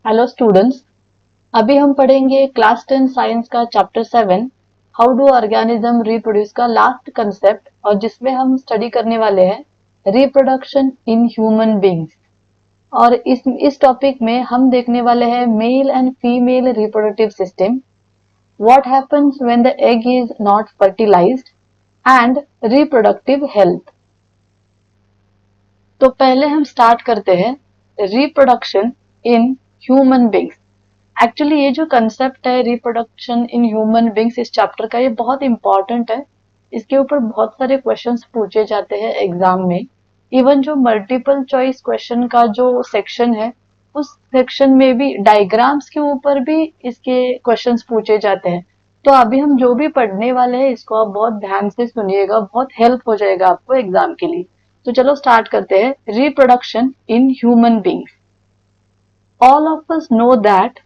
Hello students. अभी हम पढ़ेंगे क्लास 10 साइंस का chapter 7 how do organism reproduce का लास्ट कंसेप्ट, और जिसमें हम स्टडी करने वाले हैं रिप्रोडक्शन इन ह्यूमन बींग्स। और इस टॉपिक में हम देखने वाले हैं male and female reproductive system, what happens when the egg is not fertilised and reproductive health. तो पहले हम स्टार्ट करते हैं reproduction in human beings. Actually ये जो कंसेप्ट है रिप्रोडक्शन इन ह्यूमन बींग्स इस चैप्टर का, ये बहुत इंपॉर्टेंट है। इसके ऊपर बहुत सारे क्वेश्चंस पूछे जाते हैं एग्जाम में। इवन जो मल्टीपल चॉइस क्वेश्चन का जो सेक्शन है, उस सेक्शन में भी डायग्राम्स के ऊपर भी इसके क्वेश्चंस पूछे जाते हैं। तो अभी हम जो भी पढ़ने वाले हैं इसको आप बहुत ध्यान से सुनिएगा, बहुत हेल्प हो जाएगा आपको एग्जाम के लिए। तो चलो स्टार्ट करते हैं reproduction in human beings. All of us know that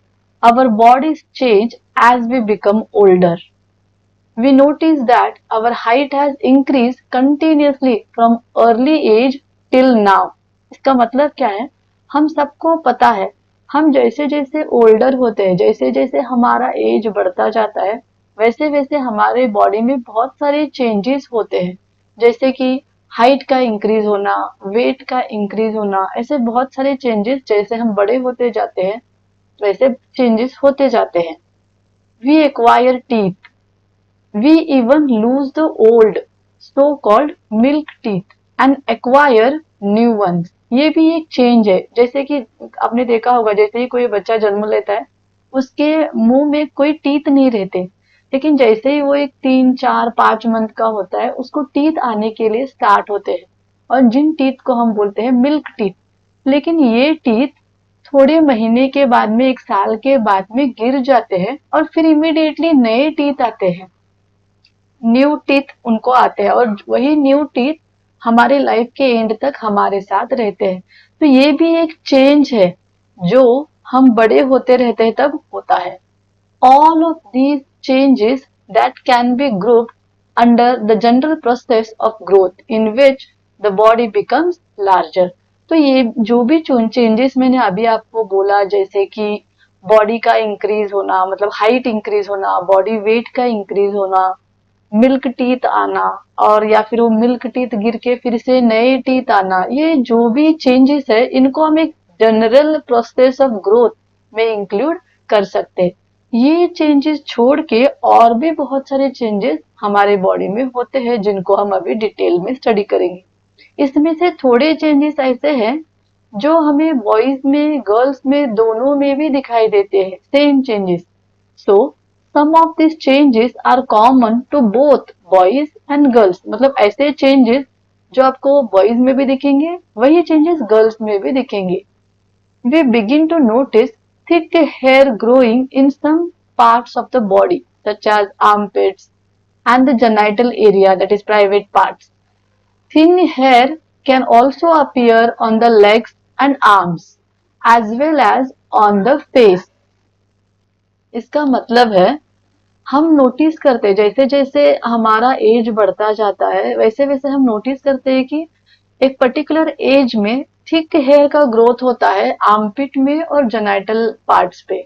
our bodies change as we become older. We notice that our height has increased continuously from early age till now. इसका मतलब क्या है? हम सबको पता है, हम जैसे जैसे ओल्डर होते हैं, जैसे जैसे हमारा एज बढ़ता जाता है, वैसे वैसे हमारे बॉडी में बहुत सारे चेंजेस होते हैं। जैसे कि हाइट का इंक्रीज होना, वेट का इंक्रीज होना, ऐसे बहुत सारे चेंजेस जैसे हम बड़े होते जाते हैं वैसे चेंजेस होते जाते हैं। We acquire teeth, we even lose the old so called milk teeth and acquire new ones. ये भी एक चेंज है। जैसे कि आपने देखा होगा, जैसे ही कोई बच्चा जन्म लेता है उसके मुंह में कोई टीथ नहीं रहते, लेकिन जैसे ही वो एक 3 4 5 मंथ का होता है उसको टीथ आने के लिए स्टार्ट होते हैं, और जिन टीथ को हम बोलते हैं मिल्क टीथ। लेकिन ये टीथ थोड़े महीने के बाद में, 1 साल के बाद में गिर जाते हैं और फिर इमीडिएटली नए टीथ आते हैं, न्यू टीथ उनको आते हैं, और वही न्यू टीथ हमारे लाइफ के एंड तक हमारे साथ रहते हैं। तो ये भी एक चेंज है जो हम बड़े होते रहते हैं तब होता है। All of these changes that can be grouped under the general process of growth in which the body becomes larger. तो ये जो भी चेंजेस मैंने अभी आपको बोला, जैसे कि बॉडी का इंक्रीज होना, मतलब हाइट इंक्रीज होना, बॉडी वेट का इंक्रीज होना, मिल्क टीथ आना, और या फिर वो मिल्क टीथ गिर के फिर से नए टीथ आना, ये जो भी चेंजेस है इनको हम एक जनरल प्रोसेस ऑफ ग्रोथ में इंक्लूड कर सकते हैं। ये चेंजेस छोड़ के और भी बहुत सारे चेंजेस हमारे बॉडी में होते हैं जिनको हम अभी डिटेल में स्टडी करेंगे। इसमें से थोड़े चेंजेस ऐसे हैं जो हमें बॉयज में गर्ल्स में दोनों में भी दिखाई देते हैं, same changes. So some of this changes are common to both boys and girls. मतलब ऐसे चेंजेस जो आपको बॉयज में भी दिखेंगे, वही चेंजेस गर्ल्स में भी दिखेंगे। We begin to notice thick hair growing in some parts of the body, such as armpits and the genital area, that is private parts. Thin hair can also appear on the legs and arms, as well as on the face. इसका मतलब है हम notice करते हैं, जैसे जैसे हमारा as बढ़ता जाता है वैसे वैसे हम नोटिस करते हैं कि एक पर्टिकुलर एज में थिक हेयर का ग्रोथ होता है आर्मपिट में और जेनाइटल पार्ट्स पे।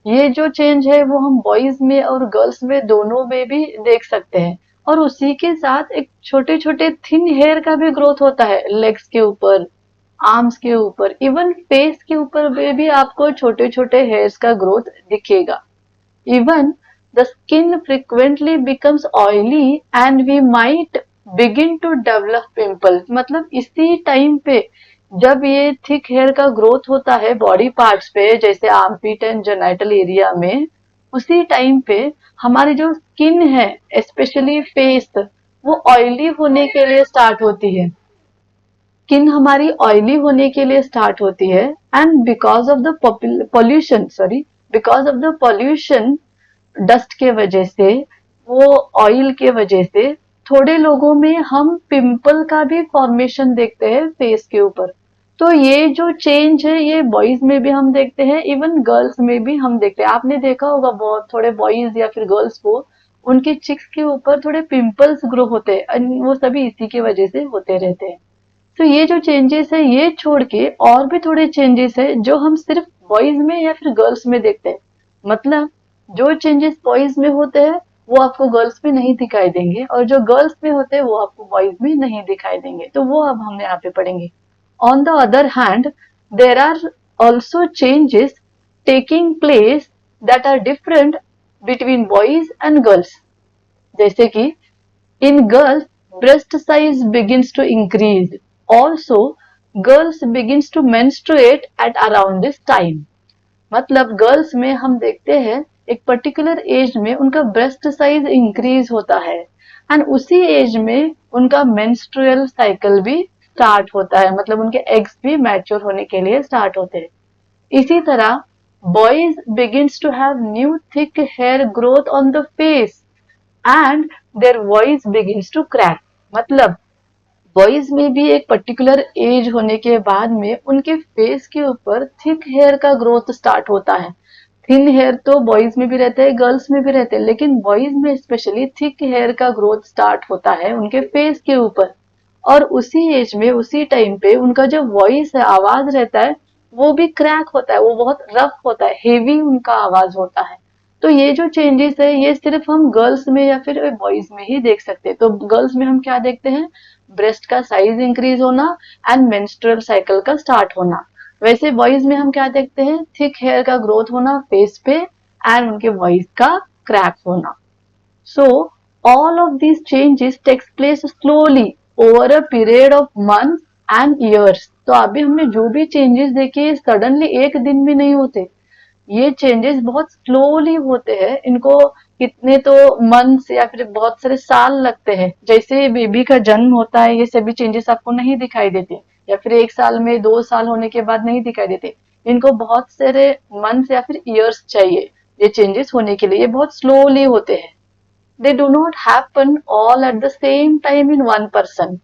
ये जो चेंज है वो हम बॉयज में और गर्ल्स में दोनों में भी देख सकते हैं। और उसी के साथ एक छोटे छोटे थिन हेयर का भी ग्रोथ होता है लेग्स के ऊपर, आर्म्स के ऊपर, इवन फेस के ऊपर भी आपको छोटे छोटे हेयर्स का ग्रोथ दिखेगा। Even the skin frequently becomes oily and we might begin to develop pimples. मतलब इसी टाइम पे जब ये थिक हेयर का ग्रोथ होता है बॉडी पार्ट्स पे, जैसे आर्मपिट एंड जेनाइटल एरिया में, उसी टाइम पे हमारी जो स्किन है स्पेशली फेस, वो ऑयली होने के लिए स्टार्ट होती है। स्किन हमारी ऑयली होने के लिए स्टार्ट होती है, and because of the pollution, because of the pollution, dust के वजह से, वो ऑयल के वजह से थोड़े लोगों में हम पिंपल का भी फॉर्मेशन देखते हैं फेस के ऊपर। तो ये जो चेंज है ये बॉयज में भी हम देखते हैं, इवन गर्ल्स में भी हम देखते हैं। आपने देखा होगा बहुत थोड़े बॉयज या फिर गर्ल्स को उनके चिक्स के ऊपर थोड़े पिंपल्स ग्रो होते हैं, वो सभी इसी की वजह से होते रहते हैं। तो ये जो चेंजेस है ये छोड़ के और भी थोड़े चेंजेस है जो हम सिर्फ बॉयज में या फिर गर्ल्स में देखते हैं। मतलब जो चेंजेस बॉयज में होते हैं वो आपको गर्ल्स में नहीं दिखाई देंगे और जो गर्ल्स में होते हैं वो आपको बॉयज में नहीं दिखाई देंगे, तो वो अब हम यहाँ पे पढ़ेंगे। On the other hand there are also changes taking place that are different between boys and girls. जैसे कि in girls, breast size begins to increase. Also, girls begins to menstruate at around this time. मतलब girls में हम देखते हैं एक particular age में उनका ब्रेस्ट साइज इंक्रीज होता है एंड उसी एज में उनका मेंस्ट्रुअल साइकिल भी स्टार्ट होता है, मतलब उनके एग्स भी मैच्योर होने के लिए स्टार्ट होते हैं। इसी तरह boys begins to have new thick hair growth on the face and their voice begins to crack. मतलब बॉयज में भी एक पर्टिकुलर एज होने के बाद में उनके फेस के ऊपर थिक हेयर का ग्रोथ स्टार्ट होता है। थिन हेयर तो बॉयज में भी रहते हैं, गर्ल्स में भी रहते हैं, लेकिन बॉयज में स्पेशली थिक हेयर का ग्रोथ स्टार्ट होता है उनके फेस के ऊपर। और उसी एज में उसी टाइम पे उनका जो वॉइस है, आवाज रहता है, वो भी क्रैक होता है, वो बहुत रफ होता है, हेवी उनका आवाज होता है। तो ये जो चेंजेस है ये सिर्फ हम गर्ल्स में या फिर बॉयज में ही देख सकते हैं। तो गर्ल्स में हम क्या देखते हैं, ब्रेस्ट का साइज इंक्रीज होना एंड मेंस्ट्रुअल साइकिल का स्टार्ट होना। वैसे बॉयज में हम क्या देखते हैं, थिक हेयर का ग्रोथ होना फेस पे एंड उनके वॉइस का क्रैक होना। So all of these changes takes place slowly over a period of months and years. तो अभी हमने जो भी चेंजेस देखे सडनली एक दिन में नहीं होते, ये चेंजेस बहुत स्लोली होते हैं। इनको कितने तो मंथ्स या फिर बहुत सारे साल लगते हैं। जैसे बेबी का जन्म होता है ये सभी चेंजेस आपको नहीं दिखाई देते, या फिर एक साल में 2 साल होने के बाद नहीं दिखाई देते। इनको बहुत सारे मंथ्स या फिर ईयर्स चाहिए ये चेंजेस होने के लिए, ये बहुत स्लोली होते हैं। They do not happen all at the same time in one person.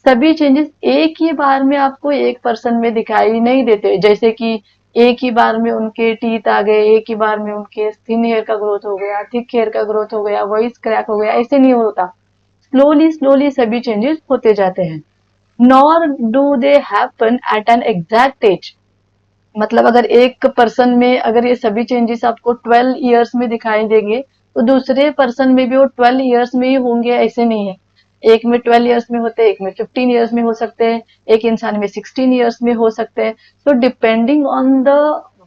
सभी चेंजेस एक ही बार में आपको एक पर्सन में दिखाई नहीं देते। जैसे कि एक ही बार में उनके टीथ आ गए, एक ही बार में उनके थिन हेयर का ग्रोथ हो गया, थिक हेयर का ग्रोथ हो गया, वॉइस क्रैक हो गया, ऐसे नहीं होता। स्लोली स्लोली सभी चेंजेस होते जाते हैं। Nor do they happen at an exact as. मतलब अगर एक पर्सन में अगर ये सभी चेंजेस आपको 12 इयर्स में दिखाई देंगे तो दूसरे पर्सन में भी वो 12 इयर्स में ही होंगे, ऐसे नहीं है। एक में 12 इयर्स में होते हैं, एक में 15 इयर्स में हो सकते हैं, एक इंसान में 16 इयर्स में हो सकते हैं। तो depending on the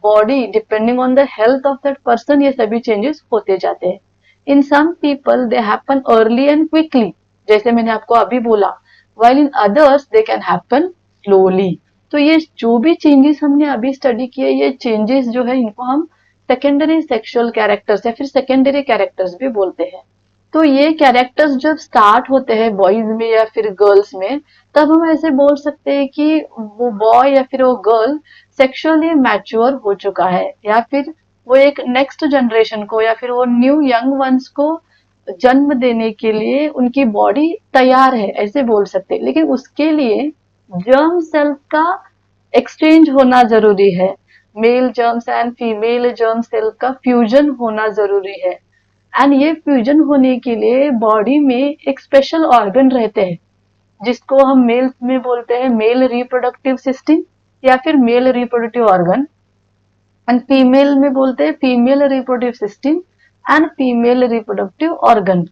body, depending on the health of that person, ये सभी चेंजेस होते जाते हैं। In some people they happen early and quickly, जैसे मैंने आपको अभी बोला, while in others they can happen slowly। तो ये जो भी चेंजेस हमने अभी स्टडी किए, ये चेंजेस जो है इनको हम सेकेंडरी सेक्सुअल कैरेक्टर्स या फिर सेकेंडरी कैरेक्टर्स भी बोलते हैं। तो ये कैरेक्टर्स जब स्टार्ट होते हैं बॉयज में या फिर गर्ल्स में, तब हम ऐसे बोल सकते हैं कि वो बॉय या फिर वो गर्ल सेक्सुअली मैच्योर हो चुका है, या फिर वो एक नेक्स्ट जनरेशन को या फिर वो न्यू यंग वंस को जन्म देने के लिए उनकी बॉडी तैयार है, ऐसे बोल सकते हैं। लेकिन उसके लिए जर्म सेल का एक्सचेंज होना जरूरी है। Male germs and female germ cell का फ्यूजन होना जरूरी है। एंड ये फ्यूजन होने के लिए बॉडी में एक स्पेशल ऑर्गन रहते हैं जिसको हम मेल में बोलते हैं मेल रिप्रोडक्टिव सिस्टम या फिर male reproductive organ, and female में बोलते हैं female reproductive system and female reproductive organ.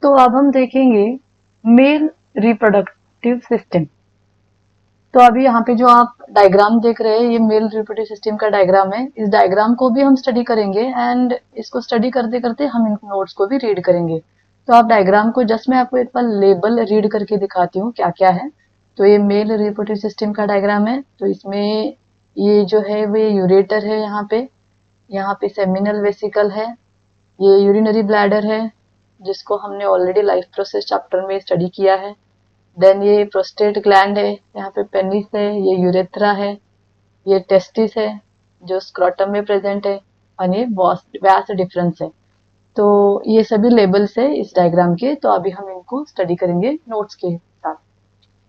तो अब हम देखेंगे मेल रिप्रोडक्टिव सिस्टम। तो अभी यहाँ पे जो आप डायग्राम देख रहे हैं ये मेल रिप्रोडक्टिव सिस्टम का डायग्राम है। इस डायग्राम को भी हम स्टडी करेंगे एंड इसको स्टडी करते करते हम इन नोट्स को भी रीड करेंगे। तो आप डायग्राम को जस्ट मैं आपको एक बार लेबल रीड करके दिखाती हूँ क्या क्या है। तो ये मेल रिप्रोडक्टिव सिस्टम का डायग्राम है। तो इसमें ये जो है वो यूरेटर है, यहाँ पे सेमिनल वेसिकल है, ये यूरिनरी ब्लैडर है जिसको हमने ऑलरेडी लाइफ प्रोसेस चैप्टर में स्टडी किया है। देन ये प्रोस्टेट ग्लैंड है, यहाँ पे पेनिस है, ये यूरेथ्रा है, ये टेस्टिस है जो स्क्रोटम में प्रेजेंट है, और ये व्यास डिफरेंस है। तो ये सभी लेबल्स है इस डायग्राम के। तो अभी हम इनको स्टडी करेंगे नोट्स के साथ।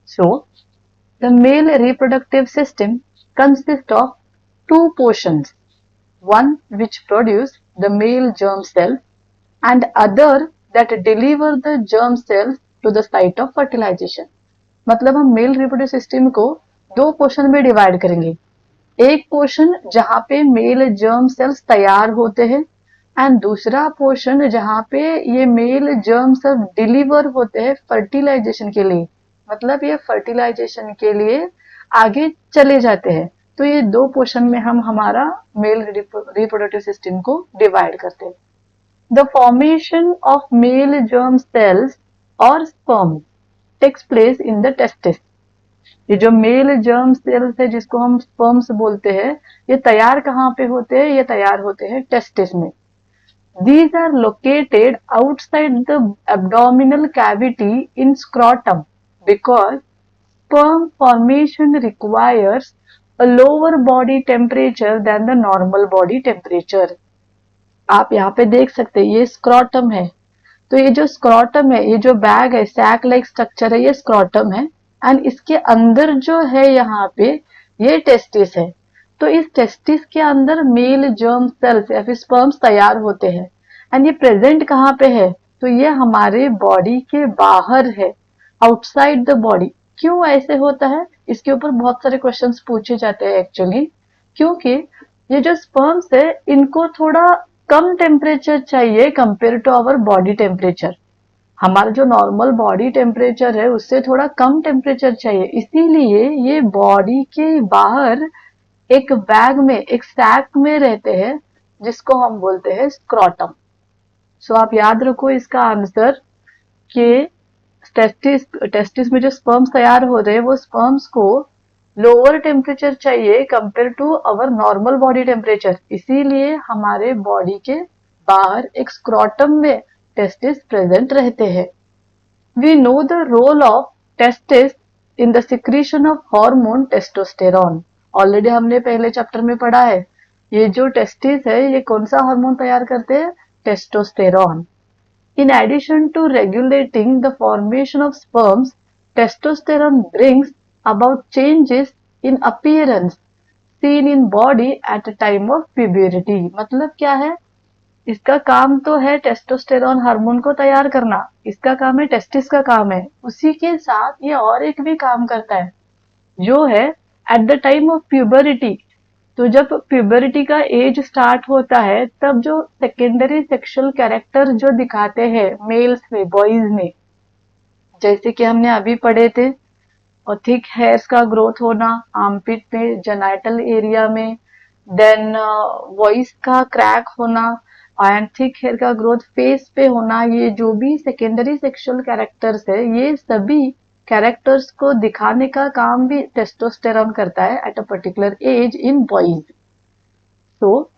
So the male reproductive system consist of two portions, one which produce the male germ cell and other that deliver the germ cells to the site of fertilization। मतलब हम मेल रिप्रोडक्टिव सिस्टम को दो portion में divide करेंगे। एक portion जहां पे mail germ sales तैयार होते हैं एंड दूसरा पोर्शन जहां पे ये मेल जर्म सेल्स डिलीवर होते हैं फर्टिलाइजेशन के लिए, मतलब ये फर्टिलाइजेशन के लिए आगे चले जाते हैं। तो ये दो पोर्शन में हम हमारा मेल रिप्रोडक्टिव सिस्टम को डिवाइड करते हैं। The formation of male germ cells और sperm takes place in the testis. ये जो मेल जर्म सेल्स है जिसको हम स्पर्म्स बोलते हैं, ये तैयार कहाँ पे होते हैं? ये तैयार होते हैं टेस्टिस में। These are located outside the abdominal cavity in scrotum because sperm formation requires a lower body temperature than the normal body temperature. आप यहाँ पे देख सकते हैं ये स्क्रॉटम है। तो ये जो स्क्रॉटम है, ये जो बैग है, सैक लाइक स्ट्रक्चर है, ये स्क्रॉटम है एंड इसके अंदर जो है यहाँ पे ये टेस्टिस है। तो इस टेस्टिस के अंदर मेल जर्म सेल्स या फिर स्पर्म्स तैयार होते हैं एंड ये प्रेजेंट कहाँ पे है? तो ये हमारे बॉडी के बाहर है, आउटसाइड द बॉडी। क्यों ऐसे होता है? इसके ऊपर बहुत सारे क्वेश्चंस पूछे जाते हैं एक्चुअली, क्योंकि ये जो स्पर्म्स है इनको थोड़ा कम टेम्परेचर चाहिए compare to our body temperature. हमारा जो नॉर्मल बॉडी टेम्परेचर है उससे थोड़ा कम टेम्परेचर चाहिए, इसीलिए ये बॉडी के बाहर एक बैग में, एक सैक में रहते हैं जिसको हम बोलते हैं स्क्रॉटम। सो आप याद रखो इसका आंसर कि टेस्टिस में जो स्पर्म्स तैयार हो रहे हैं वो स्पर्म्स को लोअर टेम्परेचर चाहिए compare to our normal body temperature, इसीलिए हमारे बॉडी के बाहर एक स्क्रॉटम में टेस्टिस प्रेजेंट रहते हैं। We know the role of testis in the secretion of hormone testosterone. Already हमने पहले चैप्टर में पढ़ा है, ये जो टेस्टिस है ये कौन सा हार्मोन तैयार करते हैं? Testosterone. In addition to regulating the formation of sperms, testosterone brings about changes in appearance seen in body at a time of puberty. मतलब क्या है? इसका काम तो है टेस्टोस्टेरॉन हार्मोन को तैयार करना, इसका काम है, टेस्टिस का काम है। उसी के साथ ये और एक भी काम करता है जो है एट द टाइम ऑफ प्यूबरिटी। तो जब प्यूबरिटी का एज स्टार्ट होता है तब जो सेकेंडरी सेक्सुअल कैरेक्टर जो दिखाते हैं मेल्स में, बॉयज में, जैसे कि हमने अभी पढ़े थे, और थिक हेयर्स का ग्रोथ होना आर्मपिट में, जेनाइटल एरिया में, देन वॉइस का क्रैक होना एंड थिक हेयर का ग्रोथ फेस पे होना, ये जो भी सेकेंडरी सेक्सुअल कैरेक्टर्स है ये सभी कैरेक्टर्स को दिखाने का काम भी टेस्टोस्टेरॉन करता है at a particular age in boys. So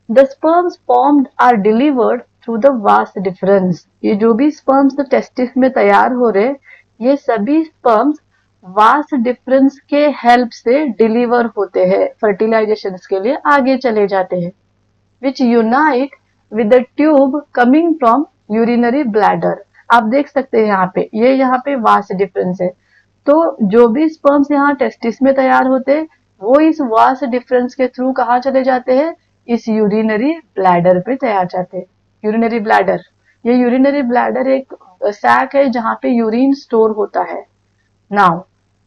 the sperms formed are delivered through the vas deferens. ये जो भी स्पर्म्स टेस्टिस में तैयार हो रहे, ये सभी स्पर्म्स वास डिफरेंस के हेल्प से डिलीवर होते हैं, फर्टिलाइजेशन के लिए आगे चले जाते हैं, which unite with the tube coming from urinary bladder. आप देख सकते हैं यहाँ पे, ये यहाँ पे वास डिफरेंस है। तो जो भी स्पर्म्स यहाँ टेस्टिस में तैयार होते हैं वो इस वास डिफरेंस के थ्रू कहाँ चले जाते हैं? इस यूरिनरी ब्लैडर पे तैयार जाते हैं। यूरिनरी ब्लैडर, ये यूरिनरी ब्लैडर एक सैक है जहाँ पे यूरिन स्टोर होता है। नाउ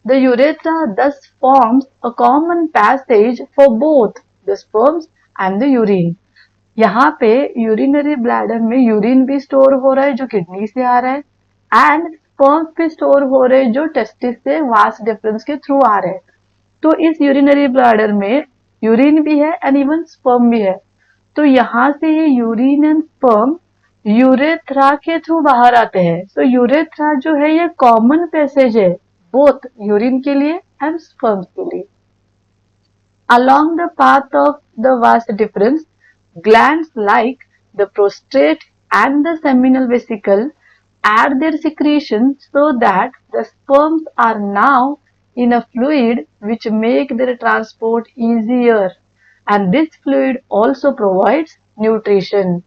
द यूरेथ्रा दस forms a common passage for both the sperms and the urine. यहाँ पे यूरिनरी ब्लैडर में यूरिन भी स्टोर हो रहा है जो किडनी से आ रहा है एंड स्पर्म्स भी स्टोर हो रहे हैं जो टेस्टिस से वास डिफरेंस के थ्रू आ रहे हैं। तो इस यूरिनरी ब्लैडर में यूरिन भी है एंड इवन स्पर्म भी है। तो यहाँ से ये यूरिन एंड स्पर्म यूरेथ्रा के थ्रू बाहर आते हैं। तो यूरेथ्रा जो है ये कॉमन पैसेज है बोथ यूरिन के लिए एंड स्पर्म के लिए। Along the path of the vas deferens, glands like the prostate and the seminal vesicle add their secretion so that the sperms are now in a fluid which make their transport easier, and this fluid also provides nutrition.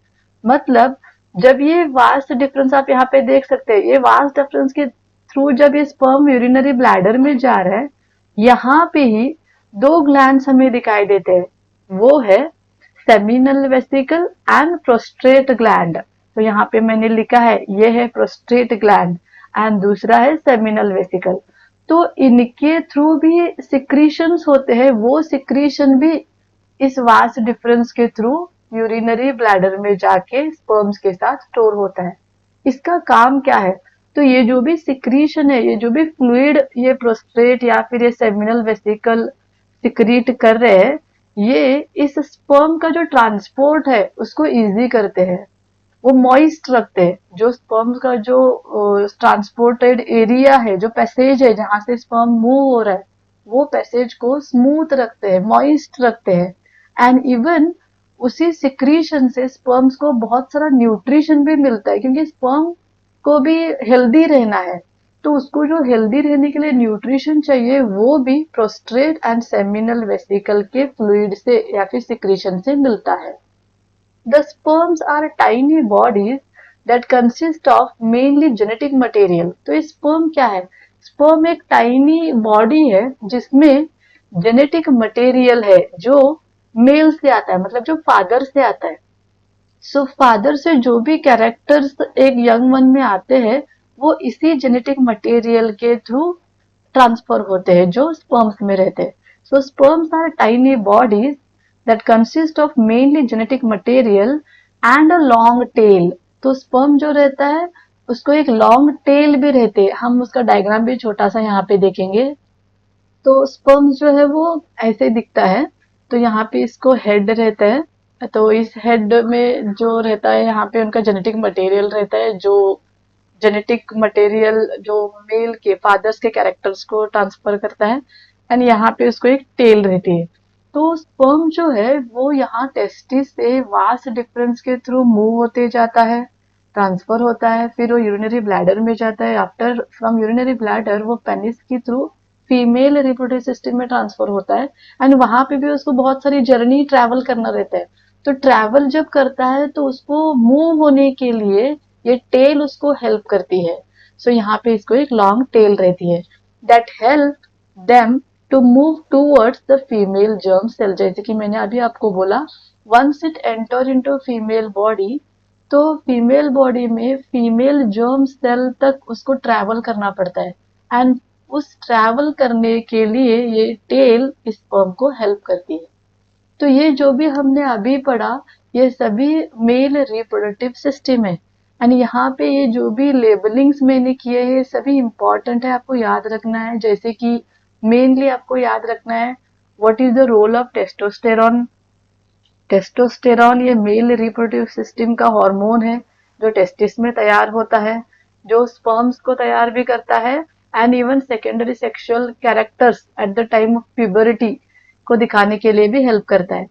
मतलब जब ये vas deferens आप यहाँ पे देख सकते हैं, ये वास डिफरेंस के थ्रू जब ये स्पर्म यूरिनरी ब्लैडर में जा रहा है, यहाँ पे ही दो ग्लैंड्स हमें दिखाई देते हैं, वो है seminal vesicle and prostate gland. तो यहाँ पे मैंने लिखा है ये है प्रोस्टेट ग्लैंड एंड दूसरा है सेमिनल वेसिकल। तो इनके थ्रू भी सिक्रीशंस होते हैं, वो सिक्रीशन भी इस वास डिफरेंस के थ्रू यूरिनरी ब्लैडर में जाके स्पर्म्स के साथ स्टोर होता है। इसका काम क्या है? तो ये जो भी सिक्रीशन है, ये जो भी फ्लूइड ये प्रोस्ट्रेट या फिर ये सेमिनल वेसिकल सिक्रीट कर रहे हैं, ये इस स्पर्म का जो ट्रांसपोर्ट है उसको इजी करते हैं, वो मॉइस्ट रखते हैं। जो स्पर्म का जो ट्रांसपोर्टेड एरिया है, जो पैसेज है जहां से स्पर्म मूव हो रहा है, वो पैसेज को स्मूथ रखते हैं, मॉइस्ट रखते हैं। एंड इवन उसी सिक्रीशन से स्पर्म्स को बहुत सारा न्यूट्रिशन भी मिलता है, क्योंकि स्पर्म को भी हेल्दी रहना है, तो उसको जो हेल्दी रहने के लिए न्यूट्रिशन चाहिए वो भी प्रोस्ट्रेट एंड सेमिनल वेसिकल के फ्लूइड से या फिर सिक्रीशन से मिलता है। The sperms are tiny bodies that consist of mainly genetic material. तो स्पर्म क्या है? स्पर्म एक टाइनी बॉडी है जिसमें जेनेटिक मटेरियल है जो मेल से आता है, मतलब जो फादर से आता है। सो फादर से जो भी कैरेक्टर्स एक यंग वन में आते हैं, वो इसी जेनेटिक मटेरियल के थ्रू ट्रांसफर होते हैं जो स्पर्म्स में रहते हैं। So sperms are tiny bodies that consist of mainly genetic material and a long tail. तो स्पर्म जो रहता है उसको एक लॉन्ग टेल भी रहते हैं, हम उसका डायग्राम भी छोटा सा यहाँ पे देखेंगे। तो स्पर्म जो है वो ऐसे दिखता है। तो यहाँ पे इसको हेड रहता है, तो इस हेड में जो रहता है यहाँ पे उनका जेनेटिक मटेरियल रहता है, जो जेनेटिक मटेरियल जो मेल के फादर्स के कैरेक्टर्स को ट्रांसफर करता है। एंड यहाँ पे उसको एक टेल रहती है। तो स्पर्म जो है वो यहाँ टेस्टिस से वास डिफरेंस के थ्रू मूव होते जाता है, ट्रांसफर होता है, फिर वो यूरिनरी ब्लैडर में जाता है। आफ्टर फ्रॉम यूरिनरी ब्लैडर वो पेनिस के थ्रू फीमेल रिप्रोडक्टिव सिस्टम में ट्रांसफर होता है। एंड वहां पे भी उसको बहुत सारी जर्नी ट्रैवल करना रहता है। तो ट्रैवल जब करता है तो उसको मूव होने के लिए ये टेल उसको हेल्प करती है। सो यहाँ पे इसको एक लॉन्ग टेल रहती है that help them to move towards the female germ cell. जैसे कि मैंने अभी आपको बोला, once it enter into female body, तो फीमेल बॉडी में फीमेल जर्म सेल तक उसको ट्रैवल करना पड़ता है। एंड उस ट्रैवल करने के लिए ये टेल स्पर्म को हेल्प करती है। तो ये जो भी हमने अभी पढ़ा, ये सभी मेल रिप्रोडक्टिव सिस्टम है। एंड यहाँ पे ये जो भी लेबलिंग्स मैंने किए हैं सभी इंपॉर्टेंट है, आपको याद रखना है। जैसे कि मेनली आपको याद रखना है what is the role of testosterone. Testosterone ये मेल रिप्रोडक्टिव सिस्टम का हार्मोन है जो टेस्टिस में तैयार होता है, जो स्पर्म्स को तैयार भी करता है and even secondary sexual characters at the time of puberty को दिखाने के लिए भी हेल्प करता है।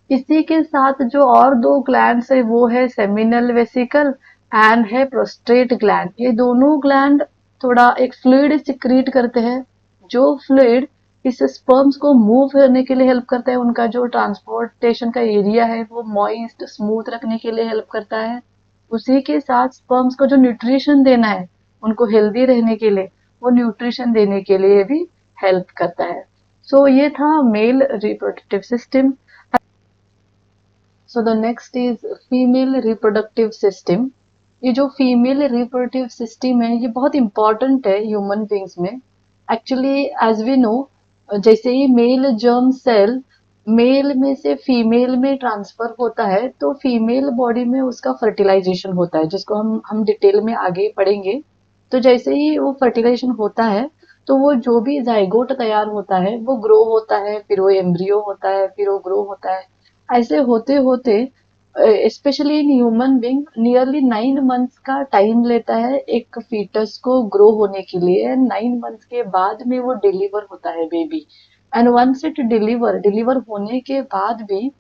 इसी के साथ जो और दो ग्लैंड्स है वो है सेमिनल वेसिकल एंड है प्रोस्टेट ग्लैंड। ये दोनों ग्लैंड थोड़ा एक फ्लूइड सिक्रीट करते हैं, जो फ्लूइड इस स्पर्म्स को मूव करने के लिए हेल्प करता है। उनका जो ट्रांसपोर्टेशन का एरिया है वो मॉइस्ट स्मूथ रखने के लिए हेल्प करता है। उसी के साथ स्पर्म्स को जो न्यूट्रिशन देना है उनको हेल्दी रहने के लिए, वो न्यूट्रिशन देने के लिए भी हेल्प करता है। सो ये था mail reproductive system. So the next is female reproductive system. ये जो फीमेल रिप्रोडक्टिव सिस्टम है ये बहुत इंपॉर्टेंट है ह्यूमन बींग्स में। एक्चुअली एज वी नो, जैसे ही मेल जर्म सेल मेल में से फीमेल में ट्रांसफर होता है तो फीमेल बॉडी में उसका फर्टिलाइजेशन होता है, जिसको हम डिटेल में आगे पढ़ेंगे। तो जैसे ही वो फर्टिलाइजेशन होता है तो वो जो भी जाइगोट तैयार होता है वो ग्रो होता है, फिर वो एम्ब्रियो होता है, फिर वो ग्रो होता है। ऐसे होते होते specially in human being nearly 9 months का टाइम लेता है एक फीटस को ग्रो होने के लिए। 9 मंथ्स के बाद में वो डिलीवर होता है baby. And once it deliver होने के बाद भी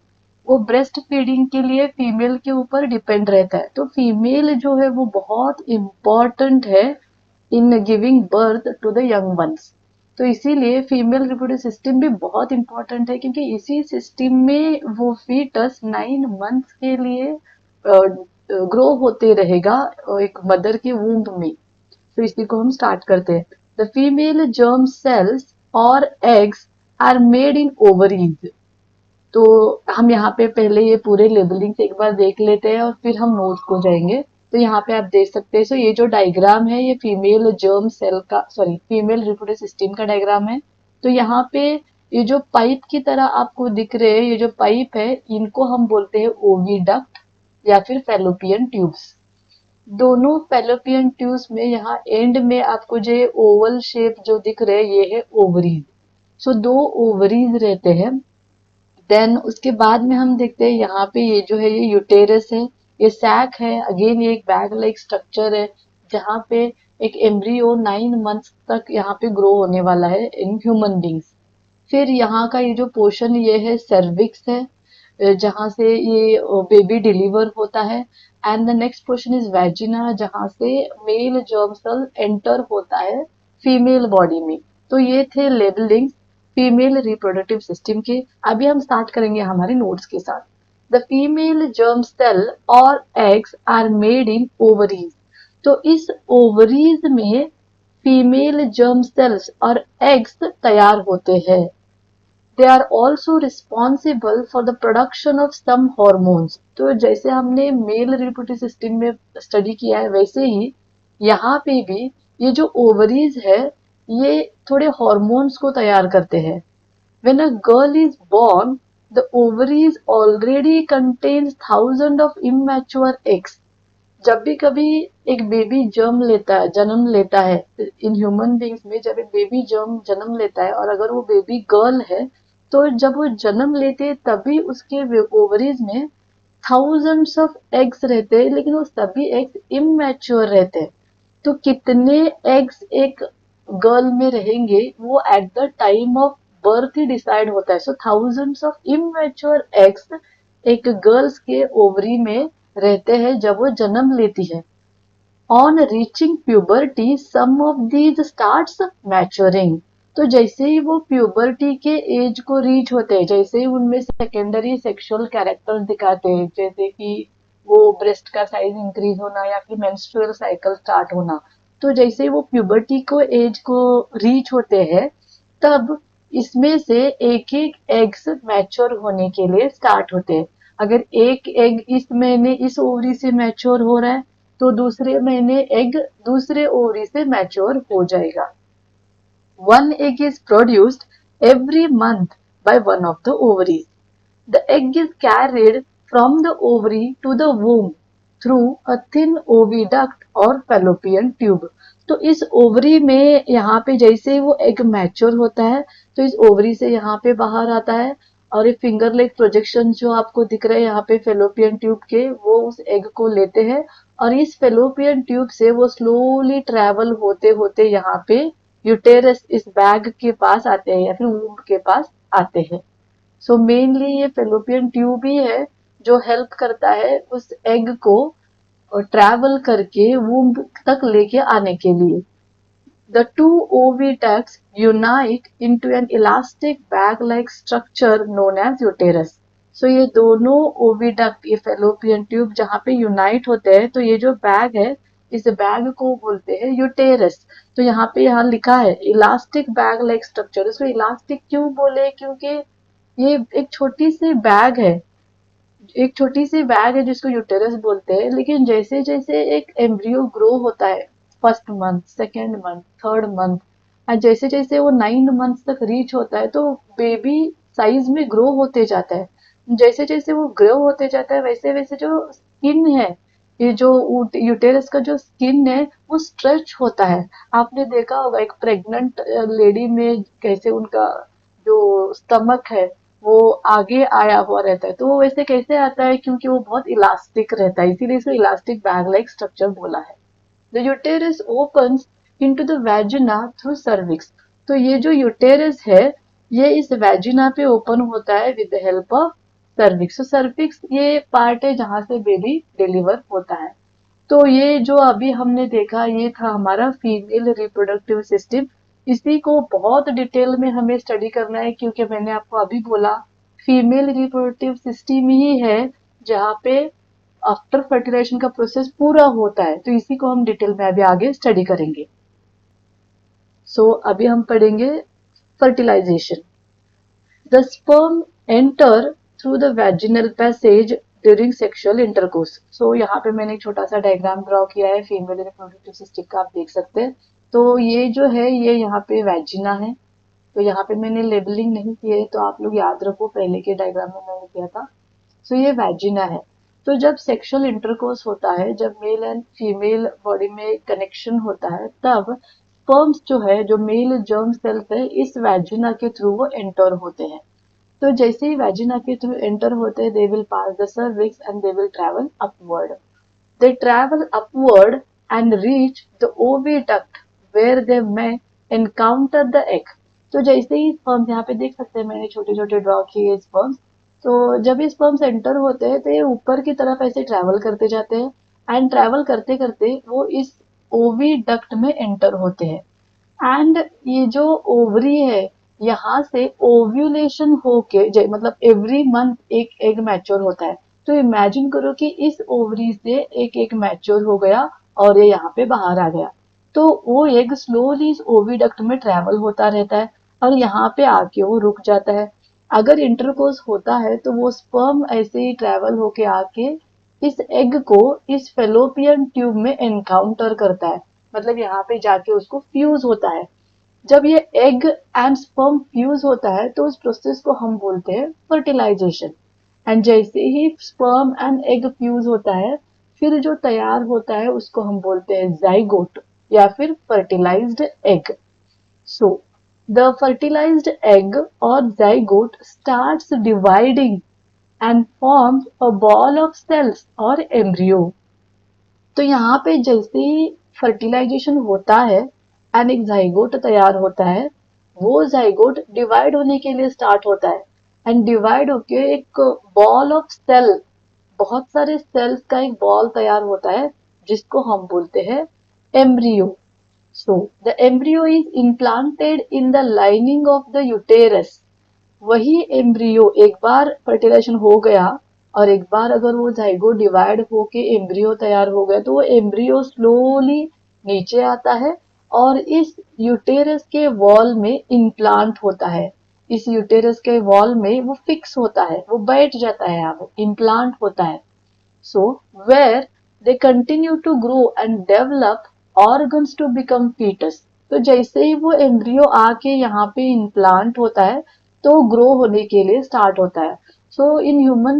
वो ब्रेस्ट फीडिंग के लिए फीमेल के ऊपर डिपेंड रहता है। तो फीमेल जो है वो बहुत इम्पोर्टेंट है in giving birth to the young ones. तो इसीलिए फीमेल रिप्रोडक्टिव सिस्टम भी बहुत इंपॉर्टेंट है, क्योंकि इसी सिस्टम में वो फीटस 9 मंथ्स के लिए ग्रो होते रहेगा एक मदर के वूम्ब में। तो इसी को हम स्टार्ट करते हैं। द फीमेल जर्म सेल्स और eggs are made in ovaries. तो हम यहाँ पे पहले ये पूरे लेबलिंग एक बार देख लेते हैं और फिर हम नोट को जाएंगे। तो यहाँ पे आप देख सकते हैं। सो ये जो डायग्राम है ये फीमेल जर्म सेल का, सॉरी फीमेल रिप्रोडक्टिव सिस्टम का डायग्राम है। तो यहाँ पे ये जो पाइप की तरह आपको दिख रहे हैं, ये जो पाइप है इनको हम बोलते हैं ओविडक्ट या फिर फेलोपियन ट्यूब्स। दोनों फेलोपियन ट्यूब्स में यहाँ एंड में आपको जो ओवल शेप जो दिख रहे हैं ये है ओवरीज। सो दो ओवरीज रहते हैं। देन उसके बाद में हम देखते हैं यहाँ पे ये जो है ये यूटेरस है, ये सैक है। अगेन ये एक बैग लाइक स्ट्रक्चर है जहाँ पे एक एम्ब्रियो 9 मंथ्स तक यहाँ पे ग्रो होने वाला है इन ह्यूमन बींग्स। फिर यहाँ का ये जो पोर्शन ये है सर्विक्स है, जहाँ से ये बेबी डिलीवर होता है। And the next portion is vagina, जहाँ से मेल जर्म सेल एंटर होता है फीमेल बॉडी में। तो ये थे लेबलिंग फीमेल रिप्रोडक्टिव सिस्टम के। अभी हम स्टार्ट करेंगे हमारे नोट्स के साथ। द फीमेल जर्म सेल और eggs are made in ovaries. तो इस ओवरीज में फीमेल जर्म सेल्स और एग्स तैयार होते हैं। They are also responsible for the production of some hormones. तो जैसे हमने मेल रिप्रोडक्टिव सिस्टम में स्टडी किया है वैसे ही यहाँ पे भी ये जो ओवरीज है ये थोड़े हॉर्मोन्स को तैयार करते हैं। When a girl is born the ovaries already contains thousand of immature eggs. जब भी कभी एक बेबी जन्म लेता है इन ह्यूमन बींग्स में, जब एक बेबी जन्म लेता है और अगर वो बेबी गर्ल है तो जब वो जन्म लेते हैं तभी उसके ओवरीज में थाउजेंड्स ऑफ एग्स रहते हैं, लेकिन वो सभी एग्स इमैच्योर रहते हैं। तो कितने एग्स एक गर्ल में रहेंगे वो at the time of birth ही डिसाइड होता है। So thousands of immature eggs एक गर्ल्स के ओवरी में रहते हैं जब वो जन्म लेती है। On reaching puberty some of these starts maturing. तो जैसे ही वो प्यूबर्टी के एज को रीच होते हैं, जैसे ही उनमें सेकेंडरी सेक्सुअल कैरेक्टर्स दिखाते हैं, जैसे कि वो ब्रेस्ट का साइज इंक्रीज होना या फिर मेंस्ट्रुअल साइकिल स्टार्ट होना, तो जैसे ही वो प्यूबर्टी को एज को रीच होते हैं तब इसमें से एक एक एग्स मैच्योर होने के लिए स्टार्ट होते हैं। अगर एक एग इस महीने इस ओवरी से मैच्योर हो रहा है तो दूसरे महीने एग दूसरे ओवरी से मैच्योर हो जाएगा। One egg is produced every month by one of the ovaries. The egg is carried from the ovary to the womb through a thin oviduct or fallopian tube. तो इस ovary में यहाँ पे जैसे ही वो एग मैच्योर होता है तो इस ओवरी से यहाँ पे बाहर आता है और ये फिंगर लेग प्रोजेक्शन जो आपको दिख रहे हैं यहाँ पे फेलोपियन ट्यूब के, वो उस एग को लेते हैं और इस फेलोपियन ट्यूब से वो स्लोली ट्रेवल होते होते यहाँ पे यूटेरस इस बैग के पास आते हैं या फिर वूम्ब के पास आते हैं। सो मेनली ये फेलोपियन ट्यूब ही है जो हेल्प करता है उस एग को ट्रैवल करके वूम्ब तक लेके आने के लिए। The two oviducts unite into an elastic bag-like structure known as uterus. So ये दोनों ओविडक्ट, ये फेलोपियन ट्यूब जहाँ पे यूनाइट होते हैं, तो ये जो बैग है इस बैग को बोलते हैं यूटेरस। तो यहाँ लिखा है इलास्टिक बैग लाइक स्ट्रक्चर। इसको इलास्टिक क्यों बोले, क्योंकि ये एक छोटी सी बैग है, एक छोटी सी बैग है जिसको यूटेरस बोलते हैं। लेकिन जैसे जैसे एक एम्ब्रियो ग्रो होता है first month, second month, third month, और जैसे जैसे वो 9 मंथ तक रीच होता है तो बेबी साइज में ग्रो होते जाता है। जैसे जैसे वो ग्रो होते जाता है वैसे वैसे जो स्किन है, ये जो यूटेरस का जो स्किन है वो स्ट्रेच होता है। आपने देखा होगा एक प्रेग्नेंट लेडी में कैसे उनका जो स्टमक है वो आगे आया हुआ रहता है। तो वो वैसे कैसे आता है, क्योंकि वो बहुत इलास्टिक रहता है, इसीलिए इसको इलास्टिक बैग लाइक स्ट्रक्चर बोला है। The uterus opens into the vagina through cervix. तो ये जो यूटेरस है ये इस वैजिना पे ओपन होता है with the help of cervix. तो सर्विक्स ये पार्ट है जहां से बेबी डिलीवर होता है। तो ये जो अभी हमने देखा ये था हमारा फीमेल रिप्रोडक्टिव सिस्टम। इसी को बहुत डिटेल में हमें स्टडी करना है, क्योंकि मैंने आपको अभी बोला फीमेल रिप्रोडक्टिव सिस्टम ही है जहाँ पे आफ्टर फर्टिलाइजेशन का प्रोसेस पूरा होता है। तो इसी को हम डिटेल में अभी आगे स्टडी करेंगे। अभी हम पढ़ेंगे fertilisation. The sperm enter through the vaginal passage during sexual intercourse. So यहाँ पे मैंने एक छोटा सा डायग्राम ड्रॉ किया है फीमेल रिप्रोडक्टिव सिस्टम का, आप देख सकते हैं। तो ये जो है ये यहाँ पे वैजिना है। तो यहाँ पे मैंने लेबलिंग नहीं की है, तो आप लोग याद रखो, पहले के डायग्राम में मैंने किया था। सो ये वैजिना है। तो जब सेक्सुअल इंटरकोर्स होता है, जब मेल एंड फीमेल बॉडी में कनेक्शन होता है, तब स्पर्म्स जो है, जो मेल जर्म सेल्स है, इस वैजिना के थ्रू वो एंटर होते हैं। तो जैसे ही वैजिना के थ्रू एंटर होते हैं, they will pass the cervix and they will travel upward. They travel upward and reach the oviduct where they may encounter the egg. तो जैसे ही स्पर्म्स, यहाँ पे देख सकते हैं मैंने छोटे छोटे ड्रॉ किए स्पर्म्स। तो जब ये स्पर्म्स एंटर होते हैं तो ये ऊपर की तरफ ऐसे ट्रैवल करते जाते हैं, एंड ट्रैवल करते करते वो इस ओविडक्ट में एंटर होते हैं। एंड ये जो ओवरी है, यहाँ से ओव्यूलेशन होके मतलब एवरी मंथ एक एग मैच्योर होता है। तो इमेजिन करो कि इस ओवरी से एक एग मैच्योर हो गया और ये यहाँ पे बाहर आ गया। तो वो एग स्लोली इस ओविडक्ट में ट्रेवल होता रहता है और यहाँ पे आके वो रुक जाता है। अगर इंटरकोर्स होता है तो वो स्पर्म ऐसे ही ट्रेवल होके आके इस एग को इस फेलोपियन ट्यूब में एनकाउंटर करता है, मतलब यहाँ पे जाके उसको फ्यूज होता है। जब ये एग एंड स्पर्म फ्यूज होता है तो उस प्रोसेस को हम बोलते हैं फर्टिलाइजेशन। एंड जैसे ही स्पर्म एंड एग फ्यूज होता है, फिर जो तैयार होता है उसको हम बोलते हैं जाइगोट या फिर fertilised egg. So the fertilised egg और zygote starts dividing and forms a ball of cells और embryo। तो यहाँ पे जैसे ही फर्टिलाइजेशन होता है एंड एक जाइगोट तैयार होता है, वो जाइगोट डिवाइड होने के लिए स्टार्ट होता है एंड डिवाइड होके एक बॉल ऑफ सेल, बहुत सारे सेल्स का एक बॉल तैयार होता है जिसको हम बोलते हैं embryo. So the embryo is implanted in the lining of the uterus. वही एम्ब्रियो एक बार फर्टिलाइजेशन हो गया और एक बार अगर वो जाइगोट डिवाइड होके एम्ब्रियो तैयार हो गया, तो वो एम्ब्रियो स्लोली नीचे आता है और इस यूटेरस के वॉल में इम्प्लांट होता है। इस यूटेरस के वॉल में वो फिक्स होता है, वो बैठ जाता है, यहाँ पे इम्प्लांट होता है। So where they continue to grow and develop organs to become foetus. तो जैसे ही वो एम्ब्रियो आके यहाँ पे इम्प्लांट होता है तो ग्रो होने के लिए स्टार्ट होता है। सो इन ह्यूमन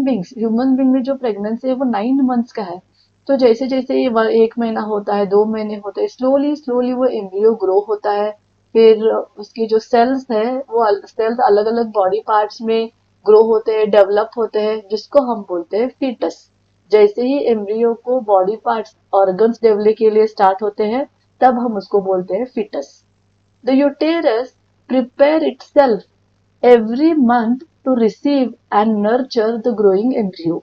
बींग में जो प्रेगनेंसी है वो 9 मंथ्स का है। तो जैसे जैसे ये 1 महीना होता है, 2 महीने होते हैं, स्लोली स्लोली वो एम्ब्रियो ग्रो होता है। फिर उसके जो सेल्स है, वो सेल्स अलग अलग बॉडी पार्ट्स में ग्रो होते हैं, डेवलप होते हैं, जिसको हम बोलते हैं फीटस। जैसे ही एम्ब्रियो को बॉडी पार्ट्स ऑर्गन्स डेवलप के लिए स्टार्ट होते हैं, तब हम उसको बोलते हैं foetus. The uterus prepare itself every month to receive and nurture the growing embryo।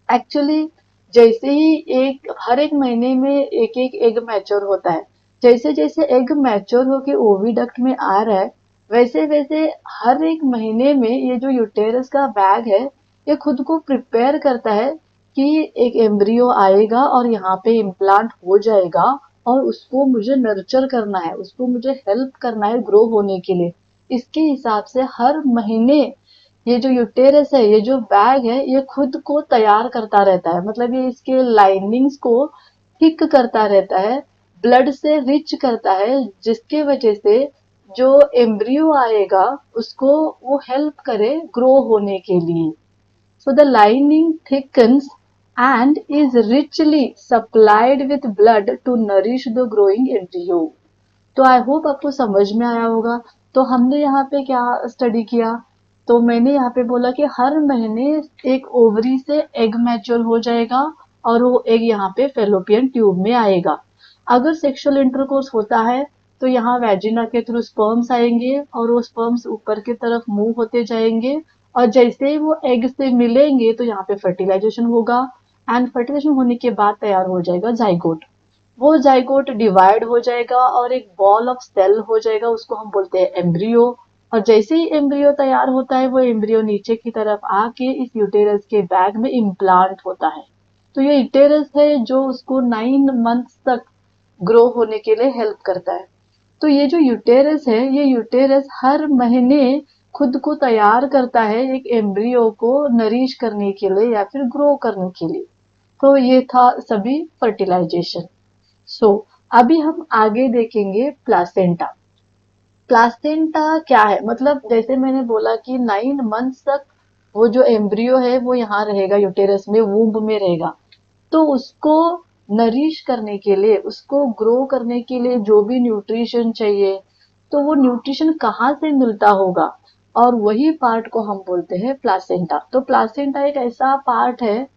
Actually जैसे ही हर एक महीने में एक एक एग मैच्योर होता है, जैसे जैसे एग मैच्योर होके ओविडक्ट में आ रहा है, वैसे वैसे हर एक महीने में ये जो यूटेरस का बैग है, ये खुद को प्रिपेयर करता है कि एक एम्ब्रियो आएगा और यहाँ पे इम्प्लांट हो जाएगा और उसको मुझे नर्चर करना है, उसको मुझे हेल्प करना है ग्रो होने के लिए। इसके हिसाब से हर महीने ये जो यूटेरस है, ये जो बैग है, ये खुद को तैयार करता रहता है, मतलब ये इसके लाइनिंग्स को थिक करता रहता है, ब्लड से रिच करता है, जिसके वजह से जो एम्ब्रियो आएगा उसको वो हेल्प करे ग्रो होने के लिए। So the lining thickens and is richly supplied with blood to nourish the growing embryo। तो आई होप आपको समझ में आया होगा। तो हमने यहाँ पे क्या स्टडी किया, तो मैंने यहाँ पे बोला कि हर महीने एक ओवरी से एग मैच्योर हो जाएगा और वो एग यहाँ पे फेलोपियन ट्यूब में आएगा। अगर सेक्सुअल इंटरकोर्स होता है तो यहाँ वेजिना के थ्रू स्पर्म्स आएंगे और वो स्पर्म्स ऊपर की तरफ मूव होते जाएंगे और जैसे ही वो एग से मिलेंगे तो यहाँ पे फर्टिलाइजेशन होगा एंड फर्टिलाइजेशन होने के बाद तैयार हो जाएगा जाइगोट। वो जाइगोट डिवाइड हो जाएगा और एक बॉल ऑफ सेल हो जाएगा, उसको हम बोलते हैं एम्ब्रियो। और जैसे ही एम्ब्रियो तैयार होता है, वो एम्ब्रियो नीचे की तरफ आके इस यूटेरस के बैग में इम्प्लांट होता है। तो ये यूटेरस है जो उसको 9 मंथ्स तक ग्रो होने के लिए हेल्प करता है। तो ये जो यूटेरस है, ये यूटेरस हर महीने खुद को तैयार करता है एक एम्ब्रियो को नरिश करने के लिए या फिर ग्रो करने के लिए। तो ये था सभी फर्टिलाइजेशन। सो अभी हम आगे देखेंगे प्लासेंटा। प्लासेंटा क्या है, मतलब जैसे मैंने बोला कि 9 मंथ्स तक वो जो एम्ब्रियो है वो यहाँ रहेगा, यूटेरस में, वूम्ब में रहेगा। तो उसको नरिश करने के लिए, उसको ग्रो करने के लिए जो भी न्यूट्रिशन चाहिए, तो वो न्यूट्रिशन कहाँ से मिलता होगा, और वही पार्ट को हम बोलते हैं प्लासेंटा। तो प्लासेंटा एक ऐसा पार्ट है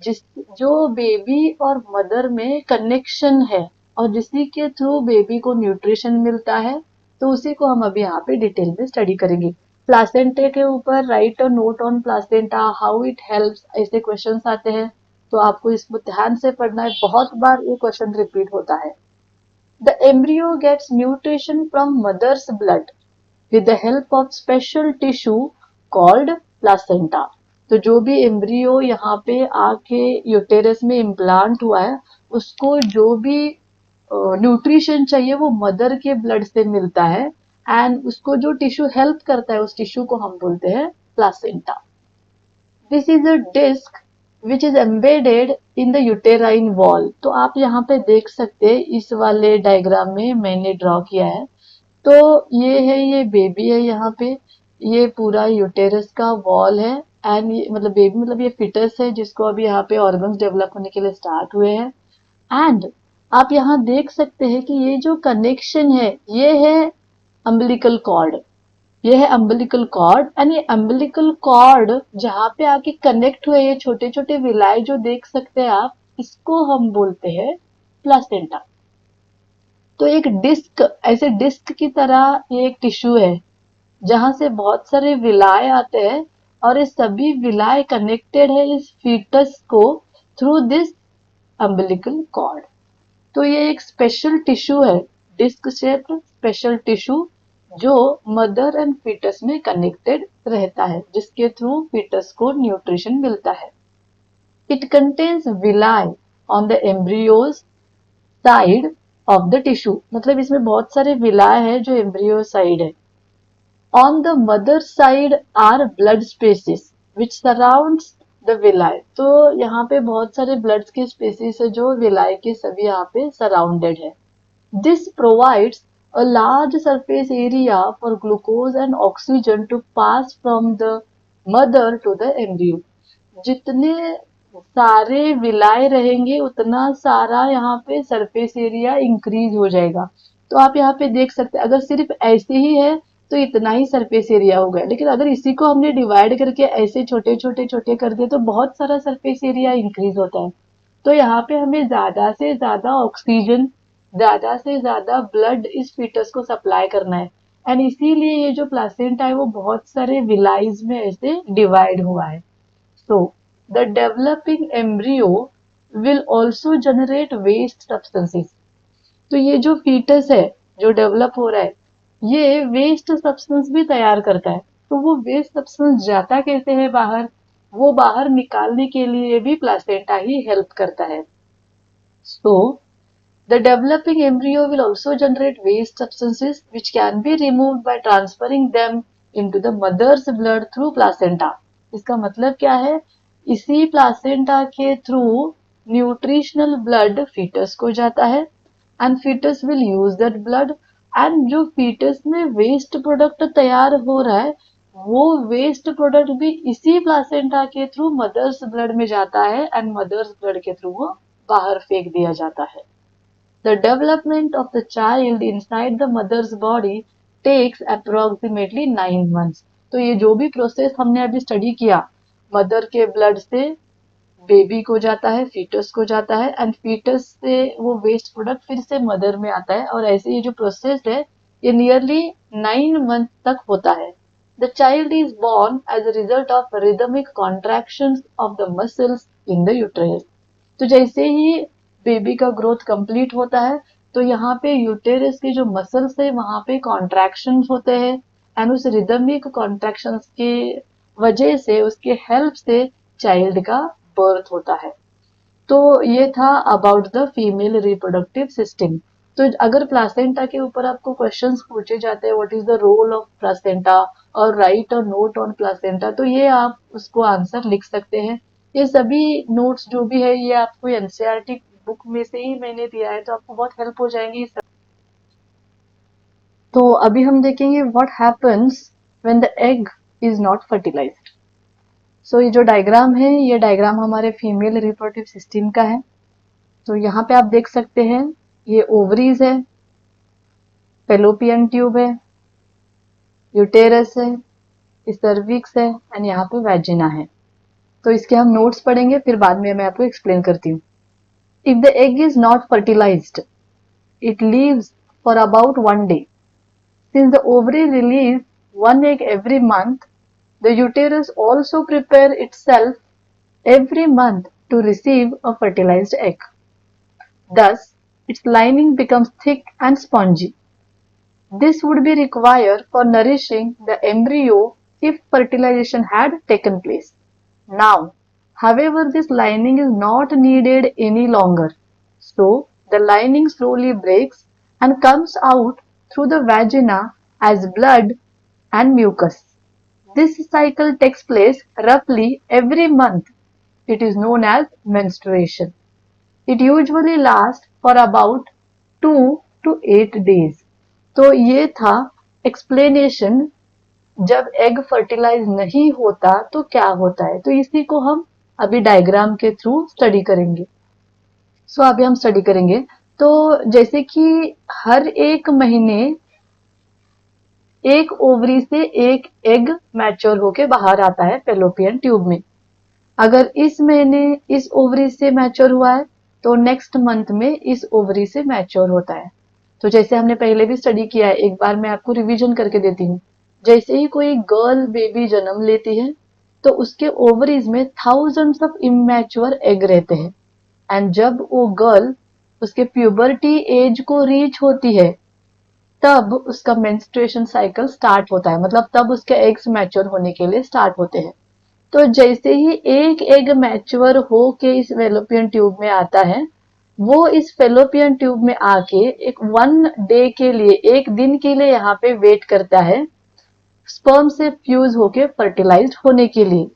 जिस जो बेबी और मदर में कनेक्शन है, और जिसी के थ्रू बेबी को न्यूट्रिशन मिलता है। तो उसी को हम अभी यहाँ पे डिटेल में स्टडी करेंगे। प्लासेंटा के ऊपर right a note on placenta, how it helps, ऐसे क्वेश्चंस आते हैं। तो आपको इसको ध्यान से पढ़ना है, बहुत बार ये क्वेश्चन रिपीट होता है। The embryo gets nutrition from mother's blood with the help of special tissue called placenta. तो जो भी एम्ब्रियो यहाँ पे आके यूटेरस में इम्प्लांट हुआ है, उसको जो भी न्यूट्रिशन चाहिए वो मदर के ब्लड से मिलता है, एंड उसको जो टिश्यू हेल्प करता है उस टिश्यू को हम बोलते हैं placenta. This is a disc which is embedded in the uterine wall. तो आप यहाँ पे देख सकते हैं, इस वाले डायग्राम में मैंने ड्रॉ किया है। तो ये है, ये बेबी है यहाँ पे, ये पूरा यूटेरस का वॉल है, एंड ये मतलब बेबी मतलब ये फिटस है जिसको अभी यहाँ पे ऑर्गन्स डेवलप होने के लिए स्टार्ट हुए हैं। एंड आप यहाँ देख सकते हैं कि ये जो कनेक्शन है ये है अम्बिलिकल कॉर्ड, ये है अम्बिलिकल कॉर्ड, एंड ये अम्बिलिकल कॉर्ड जहाँ पे आके कनेक्ट हुए ये छोटे छोटे विलाय जो देख सकते हैं आप, इसको हम बोलते हैं प्लासेंटा। तो एक डिस्क, ऐसे डिस्क की तरह ये एक टिश्यू है जहां से बहुत सारे विलाय आते हैं, और ये सभी विलाय कनेक्टेड है इस फीटस को थ्रू दिस अम्बिलिकल कॉर्ड। तो ये एक स्पेशल टिश्यू है, डिस्क शेप्ड स्पेशल टिश्यू, जो मदर एंड फीटस में कनेक्टेड रहता है, जिसके थ्रू फीटस को न्यूट्रिशन मिलता है। It contains villi on the embryo's side of the tissue, मतलब इसमें बहुत सारे विलाय है जो एम्ब्रियो साइड है। On the mother side are blood spaces which surrounds the villi. तो यहाँ पे बहुत सारे ब्लड के स्पेसिस है जो विलाय के सभी यहाँ पे सराउंडेड है। This provides a large surface area for glucose and oxygen to pass from the mother to the embryo। जितने सारे विलाय रहेंगे उतना सारा यहाँ पे सरफेस एरिया इंक्रीज हो जाएगा। तो आप यहाँ पे देख सकते हैं, अगर सिर्फ ऐसे ही है तो इतना ही सरफेस एरिया हो गया, लेकिन अगर इसी को हमने डिवाइड करके ऐसे छोटे छोटे छोटे कर दिए तो बहुत सारा सरफेस एरिया इंक्रीज होता है। तो यहाँ पे हमें ज्यादा से ज्यादा ऑक्सीजन, ज्यादा से ज्यादा ब्लड इस फीटस को सप्लाई करना है, एंड इसीलिए ये जो प्लासेंटा है वो बहुत सारे विलाइज में ऐसे डिवाइड हुआ है। So the developing embryo will also generate waste substances. तो ये जो फीटस है जो डेवलप हो रहा है, ये वेस्ट सब्सटेंस भी तैयार करता है। तो वो वेस्ट सब्सटेंस जाता कैसे है बाहर, वो बाहर निकालने के लिए भी प्लासेंटा ही हेल्प करता है। सो the developing embryo will also generate waste substances which can be removed by transferring them into the mother's blood through placenta। इसका मतलब क्या है, इसी प्लासेंटा के थ्रू न्यूट्रिशनल ब्लड फीटस को जाता है, and foetus will use that blood, and जो फीटस में वेस्ट प्रोडक्ट तैयार हो रहा है वो वेस्ट प्रोडक्ट भी इसी प्लासेंटा के थ्रू मदर्स ब्लड में जाता है, एंड मदर्स ब्लड के थ्रू वो बाहर फेंक दिया जाता है। The development of the child inside the mother's body takes approximately 9 months। तो ये जो भी प्रोसेस हमने अभी स्टडी किया, मदर के ब्लड से बेबी को जाता है, फीटस को जाता है, एंड फीटस से वो वेस्ट प्रोडक्ट फिर से मदर में आता है, और ऐसे ये जो प्रोसेस है ये नियरली 9 मंथ तक होता है। The child is born as a result of rhythmic contractions of the muscles in the uterus। तो जैसे ही बेबी का ग्रोथ कंप्लीट होता है तो यहाँ पे यूटेरस के जो मसल्स है वहां पे कॉन्ट्रैक्शंस होते हैं, एंड उस रिदमिक कॉन्ट्रैक्शंस के वजह से, उसके हेल्प से चाइल्ड का बर्थ होता है। तो ये था about the female reproductive system. तो अगर प्लासेंटा के ऊपर आपको क्वेश्चंस पूछे जाते हैं what is the role of placenta और राइट और नोट ऑन प्लासेंटा, तो ये आप उसको आंसर लिख सकते हैं। ये सभी नोट्स जो भी है ये आपको एनसीईआरटी बुक में से ही मैंने दिया है, तो आपको बहुत हेल्प हो जाएंगी। तो अभी हम देखेंगे what happens when the egg is not fertilised. So ये जो डायग्राम है ये डायग्राम हमारे फीमेल रिप्रोडक्टिव सिस्टम का है। तो यहाँ पे आप देख सकते हैं ये ओवरीज है, फेलोपियन ट्यूब है, यूटेरस है, सर्विक्स है एंड यहाँ पे वेजिना है। तो इसके हम नोट्स पढ़ेंगे, फिर बाद में मैं आपको एक्सप्लेन करती हूँ। If the egg is not fertilised it lives for about 1 day. Since the ovary release 1 egg every month, the uterus also prepare itself every month to receive a fertilized egg. Thus, its lining becomes thick and spongy. This would be required for nourishing the embryo if fertilization had taken place. Now, however, this lining is not needed any longer. So, the lining slowly breaks and comes out through the vagina as blood and mucus. This cycle takes place roughly every month. It is known as menstruation. It usually lasts for about 2 to 8 days. तो ये था explanation जब egg fertilize नहीं होता तो क्या होता है। तो इसी को हम अभी डायग्राम के थ्रू स्टडी करेंगे। सो अभी हम स्टडी करेंगे। तो जैसे कि हर एक महीने एक ओवरी से एक एग मैच्योर होके बाहर आता है फेलोपियन ट्यूब में। अगर इस महीने इस ओवरी से मैच्योर हुआ है तो नेक्स्ट मंथ में इस ओवरी से मैच्योर होता है। तो जैसे हमने पहले भी स्टडी किया है, एक बार मैं आपको रिवीजन करके देती हूँ। जैसे ही कोई गर्ल बेबी जन्म लेती है तो उसके ओवरीज में थाउजेंड्स ऑफ इमैच्योर एग रहते हैं एंड जब वो गर्ल उसके प्यूबर्टी एज को रीच होती है तब उसका मेंस्ट्रुएशन साइकिल स्टार्ट होता है, मतलब तब उसके एग्स मैच्योर होने के लिए स्टार्ट होते हैं। तो जैसे ही एक एग मैच्योर हो के इस फेलोपियन ट्यूब में आता है, वो इस फेलोपियन ट्यूब में आके एक 1 डे के लिए, एक दिन के लिए यहाँ पे वेट करता है स्पर्म से फ्यूज होके फर्टिलाइज्ड होने के लिए।